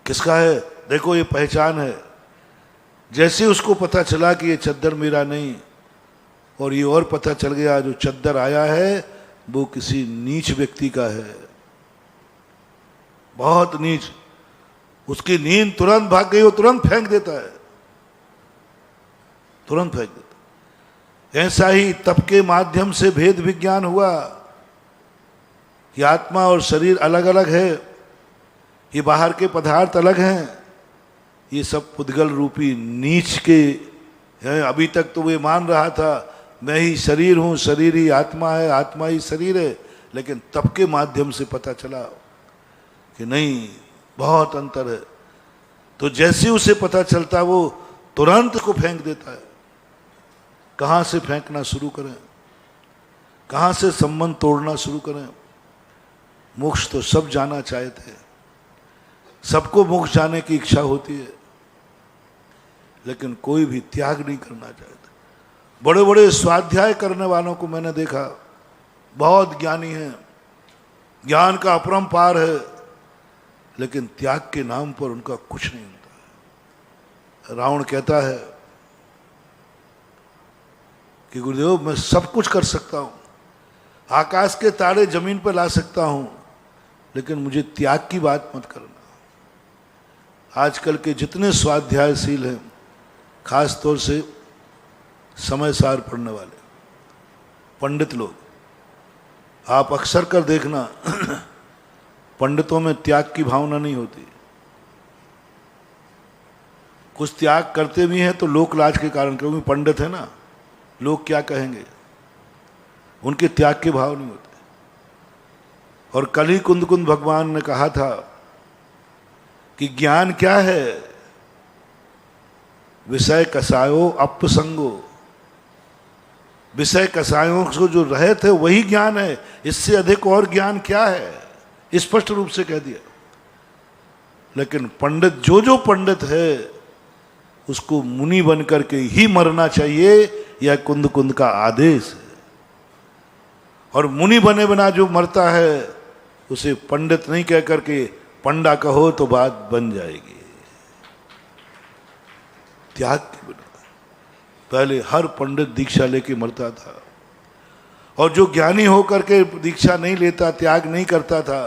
Speaker 6: किसका है? देखो ये पहचान है। जैसे उसको पता चला कि ये चद्दर मेरा नहीं, और ये और पता चल गया जो चद्दर आया है वो किसी नीच व्यक्ति का है, बहुत नीच। उसकी नींद तुरंत भाग गई, वो तुरंत फेंक देता है, तुरंत फेंक देता। ऐसा ही तप के माध्यम से भेद विज्ञान हुआ कि आत्मा और शरीर अलग अलग है, ये बाहर के पदार्थ अलग हैं, ये सब पुद्गल रूपी नीच के हैं। अभी तक तो वे मान रहा था मैं ही शरीर हूँ, शरीर ही आत्मा है, आत्मा ही शरीर है, लेकिन तप के माध्यम से पता चला कि नहीं, बहुत अंतर है। तो जैसे उसे पता चलता वो तुरंत को फेंक देता है। कहाँ से फेंकना शुरू करें, कहाँ से संबंध तोड़ना शुरू करें? मोक्ष तो सब जाना चाहते हैं, सबको मोक्ष जाने की इच्छा होती है, लेकिन कोई भी त्याग नहीं करना चाहता। बड़े बड़े स्वाध्याय करने वालों को मैंने देखा, बहुत ज्ञानी हैं, ज्ञान का अपरंपार है, लेकिन त्याग के नाम पर उनका कुछ नहीं होता। रावण कहता है कि गुरुदेव मैं सब कुछ कर सकता हूं, आकाश के तारे जमीन पर ला सकता हूं, लेकिन मुझे त्याग की बात मत करना। आजकल के जितने स्वाध्यायशील हैं, खास तौर से समय सार पढ़ने वाले पंडित लोग, आप अक्सर कर देखना पंडितों में त्याग की भावना नहीं होती। कुछ त्याग करते भी हैं तो लोक लाज के कारण, क्योंकि पंडित है ना, लोग क्या कहेंगे, उनके त्याग के भाव नहीं होते। और कल ही कुंद कुंद भगवान ने कहा था कि ज्ञान क्या है? विषय कसायो अपसंगो। विषय कसायों को जो रहे थे वही ज्ञान है, इससे अधिक और ज्ञान क्या है? स्पष्ट रूप से कह दिया। लेकिन पंडित जो पंडित है उसको मुनि बन करके ही मरना चाहिए, यह कुंद कुंद का आदेश है। और मुनि बने बिना जो मरता है उसे पंडित नहीं कह करके पंडा कहो तो बात बन जाएगी। त्याग के बिना पहले हर पंडित दीक्षा लेके मरता था, और जो ज्ञानी होकर के दीक्षा नहीं लेता, त्याग नहीं करता था,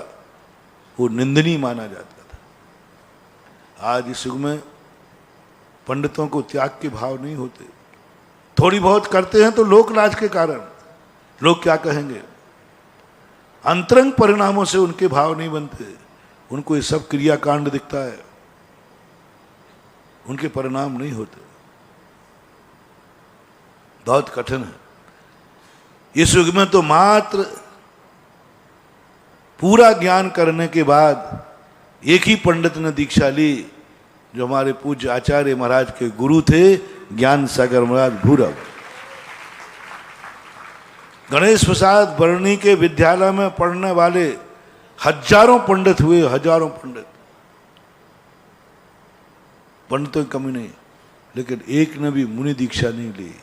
Speaker 6: वो निंदनीय माना जाता था। आज इस युग में पंडितों को त्याग के भाव नहीं होते, थोड़ी बहुत करते हैं तो लोक लाज के कारण, लोग क्या कहेंगे, अंतरंग परिणामों से उनके भाव नहीं बनते। उनको ये सब क्रियाकांड दिखता है, उनके परिणाम नहीं होते। बहुत कठिन है इस युग में तो मात्र पूरा ज्ञान करने के बाद एक ही पंडित ने दीक्षा ली, जो हमारे पूज्य आचार्य महाराज के गुरु थे, ज्ञान सागर महाराज भूरव। गणेश प्रसाद बरनी के विद्यालय में पढ़ने वाले हजारों पंडित हुए, हजारों पंडित, पंडितों की कमी नहीं, लेकिन एक ने भी मुनि दीक्षा नहीं ली।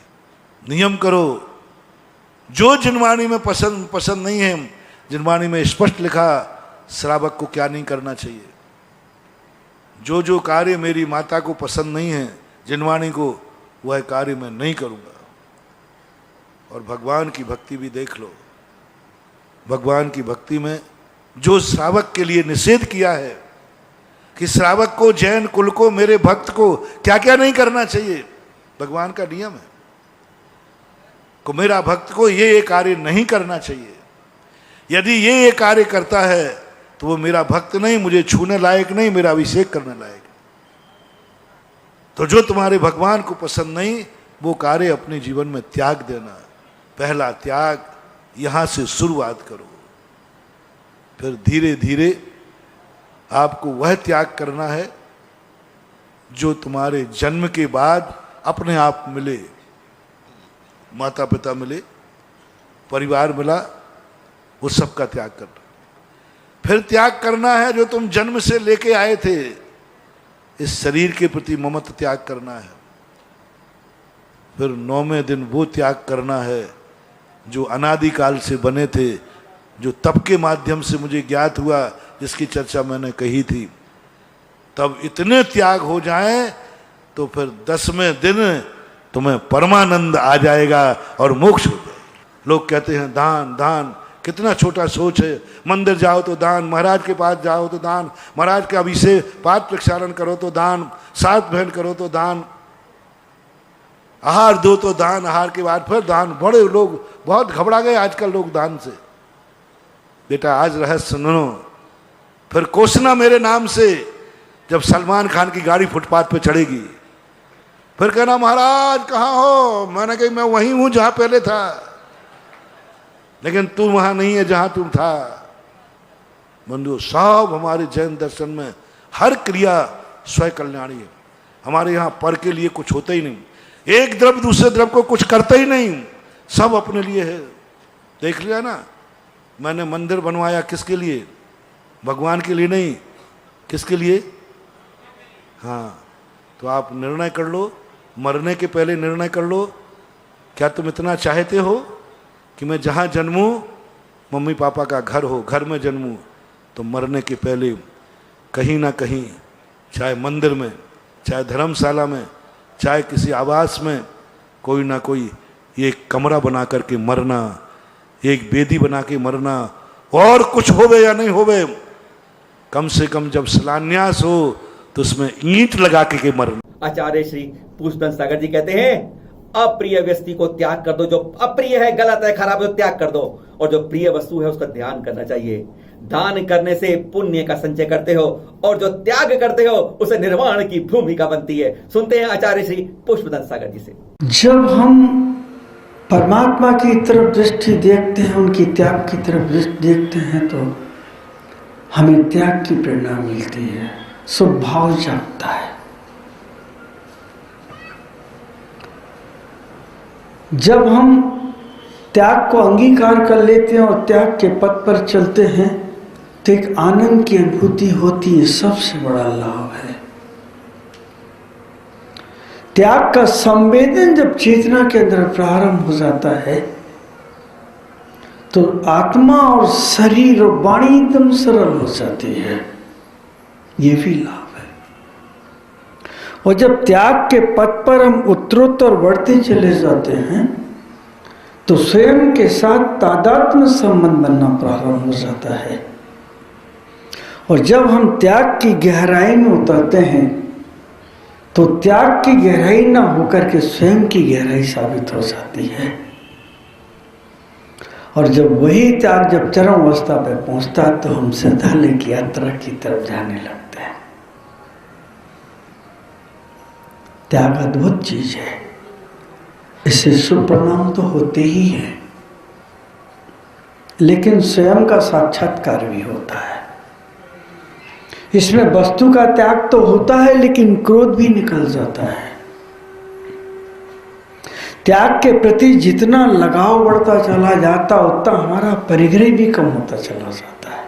Speaker 6: नियम करो, जो जिनवाणी में पसंद नहीं है, जिनवाणी में स्पष्ट लिखा श्रावक को क्या नहीं करना चाहिए। जो जो कार्य मेरी माता को पसंद नहीं है जिनवाणी को, वह कार्य मैं नहीं करूंगा। और भगवान की भक्ति भी देख लो, भगवान की भक्ति में जो श्रावक के लिए निषेध किया है कि श्रावक को, जैन कुल को, मेरे भक्त को क्या क्या नहीं करना चाहिए, भगवान का नियम है को मेरा भक्त को ये कार्य नहीं करना चाहिए। यदि ये कार्य करता है तो वो मेरा भक्त नहीं, मुझे छूने लायक नहीं, मेरा अभिषेक करने लायक। तो जो तुम्हारे भगवान को पसंद नहीं, वो कार्य अपने जीवन में त्याग देना। पहला त्याग यहां से शुरुआत करो, फिर धीरे धीरे आपको वह त्याग करना है जो तुम्हारे जन्म के बाद अपने आप मिले। माता पिता मिले, परिवार मिला, वो सब का त्याग करना। फिर त्याग करना है जो तुम जन्म से लेके आए थे, इस शरीर के प्रति ममत्व त्याग करना है। फिर 9वें दिन वो त्याग करना है जो अनादिकाल से बने थे, जो तप के माध्यम से मुझे ज्ञात हुआ, जिसकी चर्चा मैंने कही थी। तब इतने त्याग हो जाएं तो फिर 10वें दिन तुम्हें परमानंद आ जाएगा और मोक्ष हो जाएगा। लोग कहते हैं दान दान, कितना छोटा सोच है। मंदिर जाओ तो दान, महाराज के पास जाओ तो दान, महाराज के अभिषेक पाद प्रक्षालन करो तो दान, सात भेंट करो तो दान, आहार दो तो दान, आहार के बाद फिर दान। बड़े लोग बहुत घबरा गए आजकल लोग दान से। बेटा आज रहस्य सुनो, फिर कोसना मेरे नाम से जब सलमान खान की गाड़ी फुटपाथ पे चढ़ेगी, फिर कहना महाराज कहाँ हो। मैंने कही मैं वहीं हूं जहां पहले था, लेकिन तू वहां नहीं है जहां तुम था। बंधु, सब हमारे जैन दर्शन में हर क्रिया स्वयं कल्याणी है। हमारे यहाँ पर के लिए कुछ होता ही नहीं, एक द्रव्य दूसरे द्रव्य को कुछ करता ही नहीं, सब अपने लिए है। देख लिया ना, मैंने मंदिर बनवाया किसके लिए? भगवान के लिए नहीं, किसके लिए? हाँ, तो आप निर्णय कर लो, मरने के पहले निर्णय कर लो, क्या तुम इतना चाहते हो कि मैं जहाँ जन्मूं मम्मी पापा का घर हो, घर में जन्मूं, तो मरने के पहले कहीं ना कहीं, चाहे मंदिर में, चाहे धर्मशाला में, चाहे किसी आवास में, कोई ना कोई एक कमरा बना करके मरना, एक बेदी बना के मरना। और कुछ होवे या नहीं होवे, कम से कम जब शिलान्यास हो तो उसमें ईंट लगा के मरना।
Speaker 1: आचार्य श्री पुष्पदंत सागर जी कहते हैं, अप्रिय व्यक्ति को त्याग कर दो। जो अप्रिय है, गलत है, खराब है, तो त्याग कर दो। और जो प्रिय वस्तु है उसका ध्यान करना चाहिए। दान करने से पुण्य का संचय करते हो, और जो त्याग करते हो उसे निर्वाण की भूमिका बनती है। सुनते हैं आचार्य श्री पुष्पदंत सागर जी से।
Speaker 7: जब हम परमात्मा की तरफ दृष्टि देखते हैं, उनकी त्याग की तरफ दृष्टि देखते हैं, तो हमें त्याग की प्रेरणा मिलती है, स्वभाव जागता है। जब हम त्याग को अंगीकार कर लेते हैं और त्याग के पथ पर चलते हैं, तो एक आनंद की अनुभूति होती है, सबसे बड़ा लाभ है। त्याग का संवेदन जब चेतना के अंदर प्रारंभ हो जाता है, तो आत्मा और शरीर और वाणी एकदम सरल हो जाती है। ये भी लाभ है। और जब त्याग के पथ पर हम उत्तरोत्तर बढ़ते चले जाते हैं तो स्वयं के साथ तादात्म्य संबंध बनना प्रारंभ हो जाता है। और जब हम त्याग की गहराई में उतरते हैं तो त्याग की गहराई ना होकर के स्वयं की गहराई साबित हो जाती है। और जब वही त्याग जब चरम अवस्था पर पहुंचता है तो हम श्रद्धालु की यात्रा की तरफ जाने लगते हैं। त्याग अद्भुत चीज है, इससे शुभ परिणाम तो होते ही हैं, लेकिन स्वयं का साक्षात्कार भी होता है। इसमें वस्तु का त्याग तो होता है लेकिन क्रोध भी निकल जाता है। त्याग के प्रति जितना लगाव बढ़ता चला जाता उतना हमारा परिग्रह भी कम होता चला जाता है।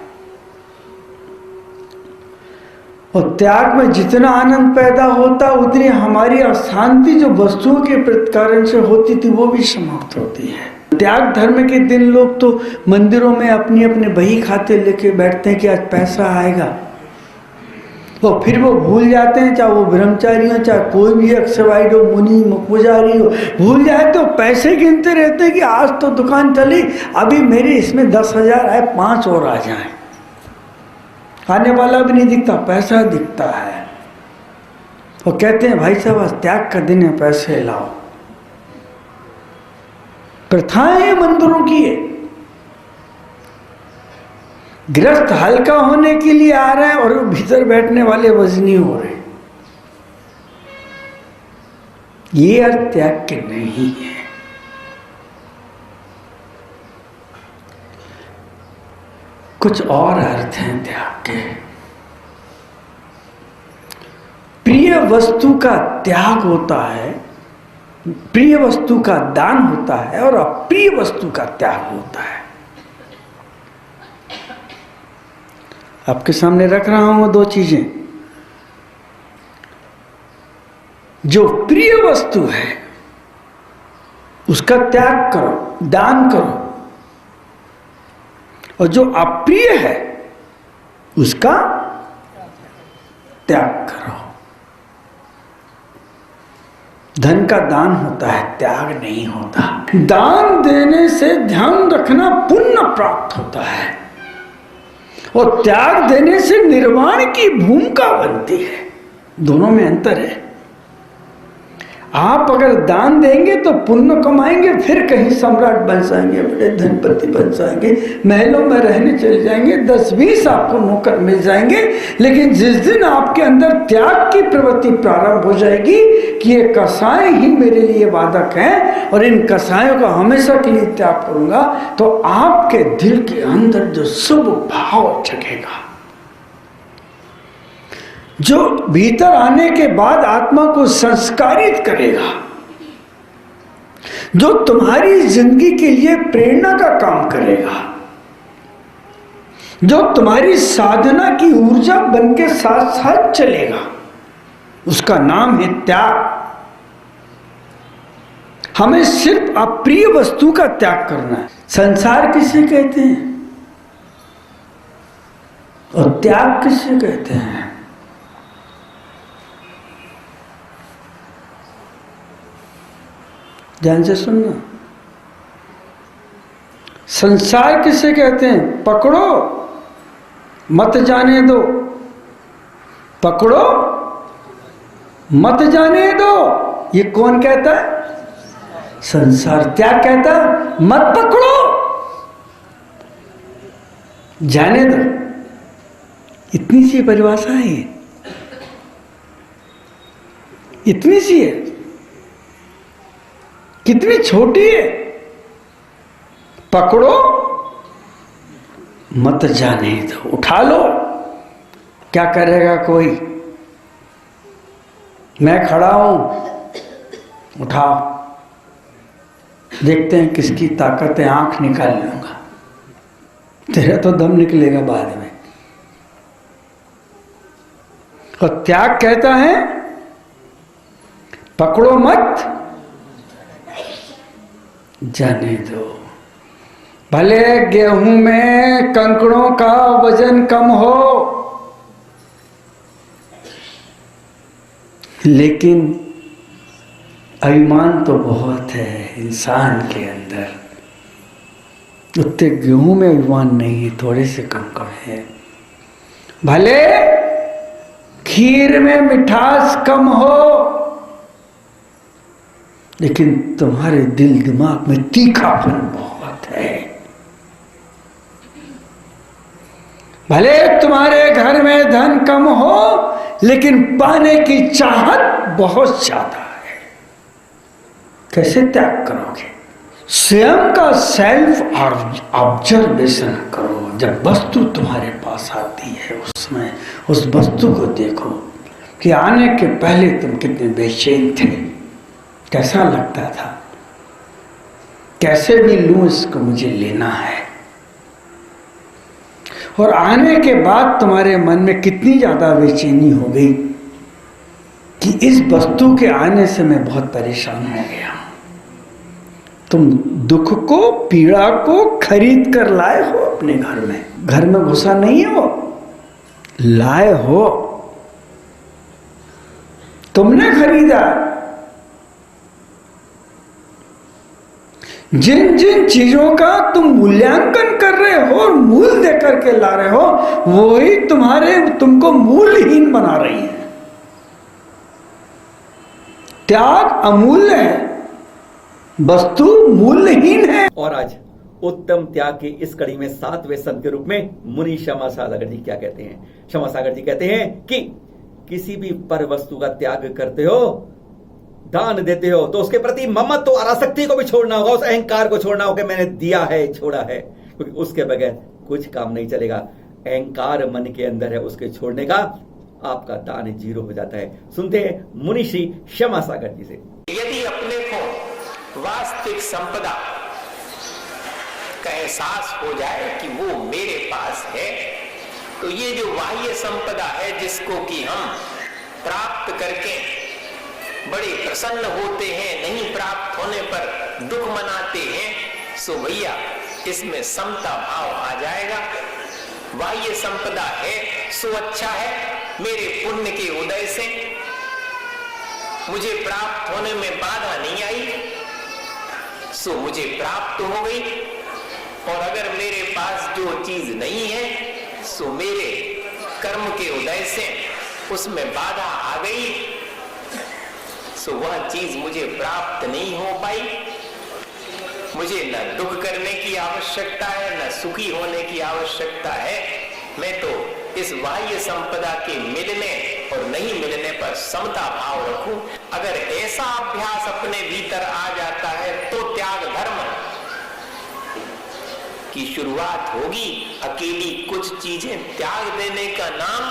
Speaker 7: और त्याग में जितना आनंद पैदा होता उतनी हमारी अशांति जो वस्तुओं के कारण से होती थी वो भी समाप्त होती है। त्याग धर्म के दिन लोग तो मंदिरों में अपनी अपने बही खाते लेके बैठते हैं कि आज पैसा आएगा, तो फिर वो भूल जाते हैं, चाहे वो ब्रह्मचारी हो चाहे कोई भी अक्षवाइड हो, मुनि पुजारी हो, भूल जाए तो पैसे गिनते रहते हैं कि आज तो दुकान चली, अभी मेरे इसमें 10,000 आए, 5 और आ जाएं। आने वाला भी नहीं दिखता, पैसा दिखता है। वो कहते हैं भाई साहब आज त्याग का दिन है, पैसे लाओ। प्रथाएं मंदिरों की है। गृहस्थ हल्का होने के लिए आ रहे हैं और भीतर बैठने वाले वजनी हो रहे हैं। ये अर्थ त्याग के नहीं है। कुछ और अर्थ हैं त्याग के। प्रिय वस्तु का त्याग होता है, प्रिय वस्तु का दान होता है और अप्रिय वस्तु का त्याग होता है। आपके सामने रख रहा हूं 2 चीजें। जो प्रिय वस्तु है उसका त्याग करो, दान करो, और जो अप्रिय है उसका त्याग करो। धन का दान होता है, त्याग नहीं होता। दान देने से ध्यान रखना पुण्य प्राप्त होता है और त्याग देने से निर्वाण की भूमिका बनती है। दोनों में अंतर है। आप अगर दान देंगे तो पुण्य कमाएंगे, फिर कहीं सम्राट बन जाएंगे, बड़े धनपति बन जाएंगे, महलों में रहने चले जाएंगे, 10-20 आपको नौकर मिल जाएंगे। लेकिन जिस दिन आपके अंदर त्याग की प्रवृत्ति प्रारंभ हो जाएगी कि ये कसाय ही मेरे लिए बाधक हैं और इन कसायों का हमेशा के लिए त्याग करूंगा, तो आपके दिल के अंदर जो शुभ भाव जगेगा, जो भीतर आने के बाद आत्मा को संस्कारित करेगा, जो तुम्हारी जिंदगी के लिए प्रेरणा का काम करेगा, जो तुम्हारी साधना की ऊर्जा बन के साथ साथ चलेगा, उसका नाम है त्याग। हमें सिर्फ अप्रिय वस्तु का त्याग करना है। संसार किसे कहते हैं और त्याग किसे कहते हैं? ध्यान से सुनना। संसार किसे कहते हैं? पकड़ो मत जाने दो, पकड़ो मत जाने दो। ये कौन कहता है? संसार। त्याग कहता है मत पकड़ो, जाने दो। इतनी सी परिभाषा है, इतनी सी है, कितनी छोटी है। पकड़ो मत जाने दो, उठा लो। क्या करेगा कोई? मैं खड़ा हूं, उठाओ, देखते हैं किसकी ताकत है, आंख निकाल लूंगा, तेरा तो दम निकलेगा बाद में। और त्याग कहता है पकड़ो मत, जाने दो। भले गेहूं में कंकड़ों का वजन कम हो, लेकिन अभिमान तो बहुत है इंसान के अंदर। उतने गेहूं में अभिमान नहीं है, थोड़े से कंकड़ है। भले खीर में मिठास कम हो, लेकिन तुम्हारे दिल दिमाग में तीखापन बहुत है। भले तुम्हारे घर में धन कम हो, लेकिन पाने की चाहत बहुत ज्यादा है। कैसे त्याग करोगे? स्वयं का सेल्फ ऑब्जर्वेशन करो। जब वस्तु तुम्हारे पास आती है, उसमें उस वस्तु को देखो कि आने के पहले तुम कितने बेचैन थे, कैसा लगता था, कैसे भी लूं इसको, मुझे लेना है। और आने के बाद तुम्हारे मन में कितनी ज्यादा बेचैनी हो गई कि इस वस्तु के आने से मैं बहुत परेशान हो गया। तुम दुख को, पीड़ा को खरीद कर लाए हो अपने घर में घुसा नहीं हो, लाए हो, तुमने खरीदा। जिन जिन चीजों का तुम मूल्यांकन कर रहे हो और मूल देकर के ला रहे हो, वही तुमको मूल्यहीन बना रही है। त्याग अमूल्य है, वस्तु मूल्यहीन है।
Speaker 1: और आज उत्तम त्याग की इस कड़ी में 7वें संत के रूप में मुनि क्षमा सागर जी क्या कहते हैं? क्षमा सागर जी कहते हैं कि किसी भी पर वस्तु का त्याग करते हो, दान देते हो, तो उसके प्रति ममत्व और आसक्ति को भी छोड़ना होगा, उस अहंकार को छोड़ना होगा कि मैंने दिया है, छोड़ा है, क्योंकि उसके बगैर कुछ काम नहीं चलेगा। अहंकार मन के अंदर है, उसके छोड़ने का आपका दान 0 हो जाता है। सुनते हैं मुनि श्री क्षमा सागर जी से।
Speaker 8: यदि अपने को वास्तविक संपदा का एहसास हो जाए कि वो मेरे पास है, तो ये जो बाह्य संपदा है जिसको कि हम प्राप्त करके बड़े प्रसन्न होते हैं, नहीं प्राप्त होने पर दुख मनाते हैं, सो भैया इसमें समता भाव आ जाएगा। बाह्य संपदा है सो अच्छा है, मेरे पुण्य के उदय से मुझे प्राप्त होने में बाधा नहीं आई, सो मुझे प्राप्त हो गई। और अगर मेरे पास जो चीज नहीं है, सो मेरे कर्म के उदय से उसमें बाधा आ गई, सो वह चीज मुझे प्राप्त नहीं हो पाई। मुझे न दुख करने की आवश्यकता है, न सुखी होने की आवश्यकता है। मैं तो इस बाह्य संपदा के मिलने और नहीं मिलने पर समता भाव रखूं। अगर ऐसा अभ्यास अपने भीतर आ जाता है तो त्याग धर्म की शुरुआत होगी। अकेली कुछ चीजें त्याग देने का नाम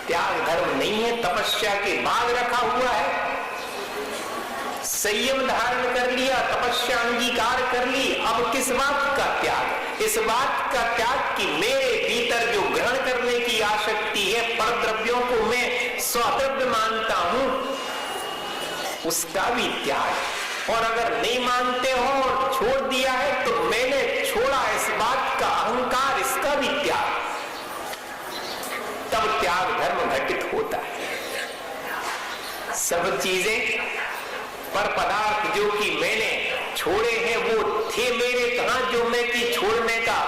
Speaker 8: त्याग धर्म नहीं है, तपस्या के भाग रखा हुआ है। संयम धारण कर लिया, तपस्या अंगीकार कर ली, अब किस बात का त्याग? इस बात का त्याग कि मेरे भीतर जो ग्रहण करने की आसक्ति है, पर द्रव्यों को मैं स्वद्रव्य मानता हूं, उसका भी त्याग। और अगर नहीं मानते हो और छोड़ दिया है तो मैंने छोड़ा, इस बात का अहंकार, इसका भी त्याग। तब त्याग धर्म घटित होता है। सब चीजें पर पदार्थ जो कि मैंने छोड़े हैं वो थे मेरे कहां, जो मैं कि छोड़ने का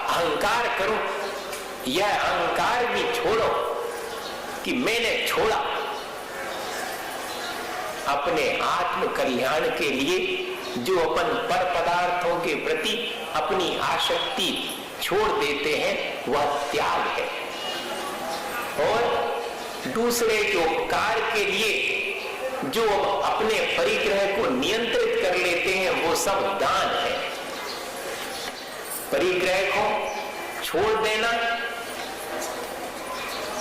Speaker 8: अहंकार करूं। यह अहंकार भी छोड़ो कि मैंने छोड़ा। अपने आत्म कल्याण के लिए जो अपन पर पदार्थों के प्रति अपनी आसक्ति छोड़ देते हैं, वह त्याग है। और दूसरे के उपकार के लिए जो अपने परिग्रह को नियंत्रित कर लेते हैं, वो सब दान है। परिग्रह को छोड़ देना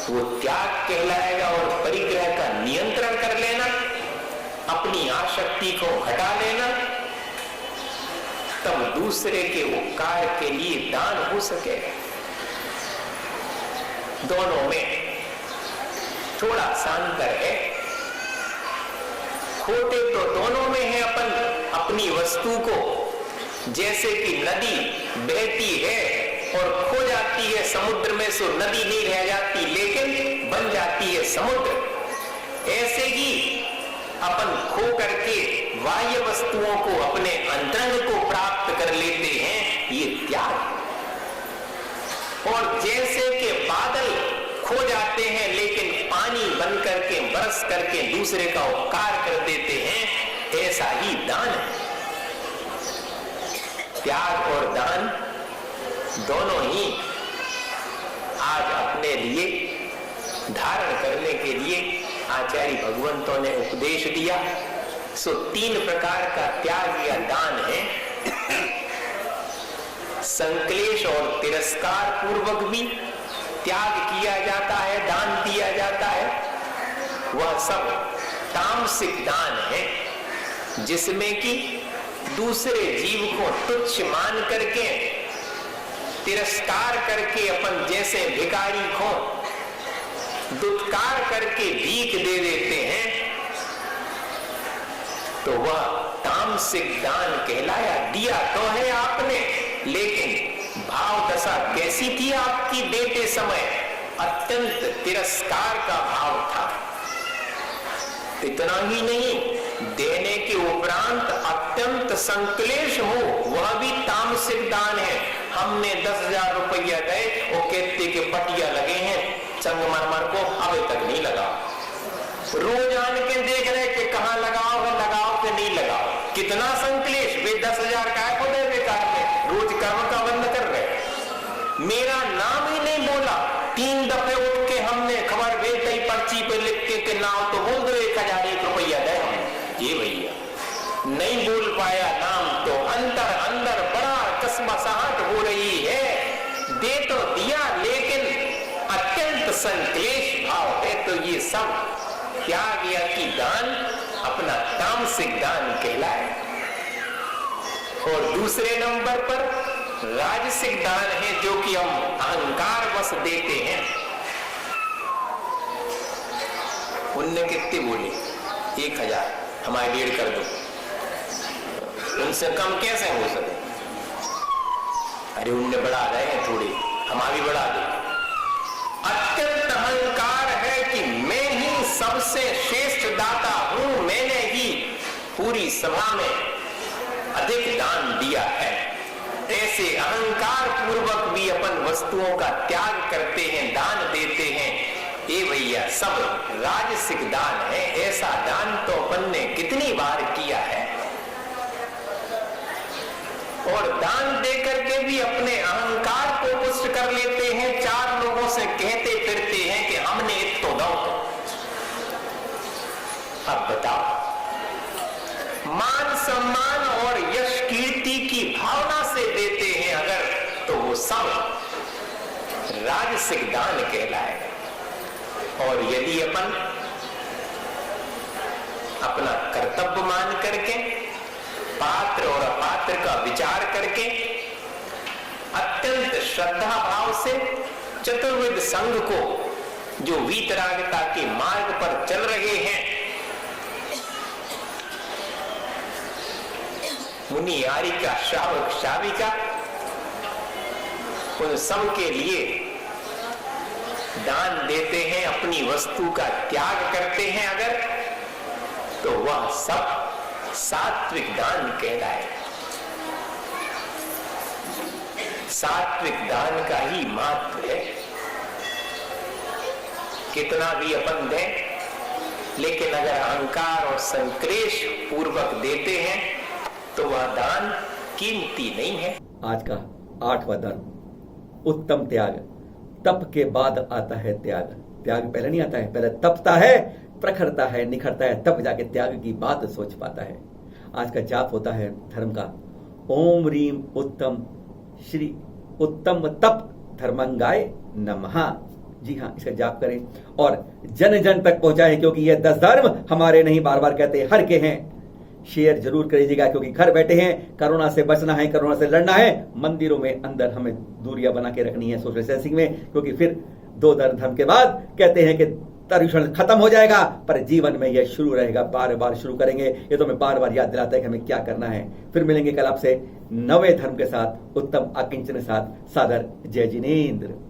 Speaker 8: वो त्याग कहलाएगा, और परिग्रह का नियंत्रण कर लेना, अपनी आसक्ति को घटा लेना, तब दूसरे के उपकार के लिए दान हो सके। दोनों में थोड़ा सा अंतर है। खोटे तो दोनों में है, अपन अपनी वस्तु को जैसे कि नदी बहती है और खो जाती है समुद्र में, सो नदी नहीं रह जाती लेकिन बन जाती है समुद्र। ऐसे ही अपन खो करके बाह्य वस्तुओं को, अपने अंतरंग को प्राप्त कर लेते हैं, ये त्याग। और जैसे कि बादल खो जाते हैं लेकिन पानी बन करके, बरस करके दूसरे का उपकार कर देते हैं, ऐसा ही दान है। त्याग और दान दोनों ही आज अपने लिए धारण करने के लिए आचार्य भगवंतों ने उपदेश दिया। सो 3 प्रकार का त्याग या दान है। संक्लेश और तिरस्कार पूर्वक भी त्याग किया जाता है, दान दिया जाता है। वह सब तामसिक दान है, जिसमें कि दूसरे जीव को तुच्छ मान करके, तिरस्कार करके, अपन जैसे भिखारी को दुत्कार करके भीख दे देते हैं, तो वह तामसिक दान कहलाया। दिया तो है आपने, लेकिन भाव दशा कैसी थी आपकी देते समय? अत्यंत तिरस्कार का भाव था। इतना ही नहीं, देने के उपरांत अत्यंत संक्लेश हो, वह भी तामसिक दान है। हमने 10,000 रुपया गए, वो कहते के पटिया लगे हैं संगमरमर को, अभी तक नहीं लगाओ। रोज आन के देख रहे कि कहाँ लगाओ है, लगाओ कि नहीं लगाओ। कितना संक्लेश, वे 10,000 का है खुद बेकार में, रोज कर्म का बंद कर रहे। मेरा नाम ही नहीं बोला, 3 दफे उठ के हमने खबर भेज दी, पर्ची पे लिख के नाम तो बोल दो 1,001 रुपया दे हमने। ये भैया नहीं बोल पाया नाम, तो अंदर अंदर बड़ा कसमसाहट हो रही है। दे तो दिया, लेकिन अत्यंत संक्लेश भाव है। तो ये सब त्याग या कि दान अपना तामसिक दान कहलाए। और दूसरे नंबर पर राजसिक दान है, जो कि हम अहंकार वश देते हैं। उनने कितने बोले? 1,000, हमारे 1,500 कर दो। उनसे कम कैसे हो सके? अरे उनने बढ़ा रहे हैं थोड़ी, हमारी बढ़ा दो। अत्यंत अहंकार है कि मैं ही सबसे श्रेष्ठ दाता हूं, मैंने ही पूरी सभा में अधिक दान दिया है। ऐसे अहंकार पूर्वक भी अपन वस्तुओं का त्याग करते हैं, दान देते हैं। ये भैया सब राजसिक दान है। ऐसा दान तो अपन ने कितनी बार किया है। और दान देकर के भी अपने अहंकार को पुष्ट कर लेते हैं। 4 लोगों से कहते फिरते हैं कि हमने तो दो। अब बताओ, मान सम्मान और यश कीर्ति की भावना से देते हैं अगर, तो वो सब राजसिक दान कहलाएगा। और यदि अपन अपना कर्तव्य मान करके, पात्र और अपात्र का विचार करके, अत्यंत श्रद्धा भाव से चतुर्विध संघ को, जो वीतरागता के मार्ग पर चल रहे हैं, मुनि आरिका श्रावक श्राविका, उन सब के लिए दान देते हैं, अपनी वस्तु का त्याग करते हैं अगर, तो वह सब सात्विक दान कहलाए। सात्विक दान का ही महत्व है। कितना भी अपन दें, लेकिन अगर अहंकार और संक्लेश पूर्वक देते हैं तो वह दान कीमती नहीं है।
Speaker 1: आज का 8वां धर्म, उत्तम त्याग। तप के बाद आता है त्याग। त्याग पहले नहीं आता है, पहले तपता है, प्रखरता है, निखरता है, तब जाके त्याग की बात सोच पाता है। आज का जाप होता है धर्म का, ओम रीम उत्तम श्री उत्तम तप धर्मंगाय नमः। जी हाँ, इसका जाप करें और जन जन तक पहुंचाएं, क्योंकि ये 10 धर्म हमारे नहीं, बार बार कहते हर के हैं। शेयर जरूर करिएगा, क्योंकि घर बैठे हैं, कोरोना से बचना है, कोरोना से लड़ना है। मंदिरों में अंदर हमें दूरियां बना के रखनी है, सोशल डिस्टेंसिंग में, क्योंकि फिर 2 धर्म के बाद कहते हैं कि तरुषण खत्म हो जाएगा, पर जीवन में यह शुरू रहेगा, बार बार शुरू करेंगे। ये तो मैं बार बार याद दिलाता है कि हमें क्या करना है। फिर मिलेंगे कल आपसे नवे धर्म के साथ, उत्तम अकिंचन के साथ। सादर जय जिनेंद्र।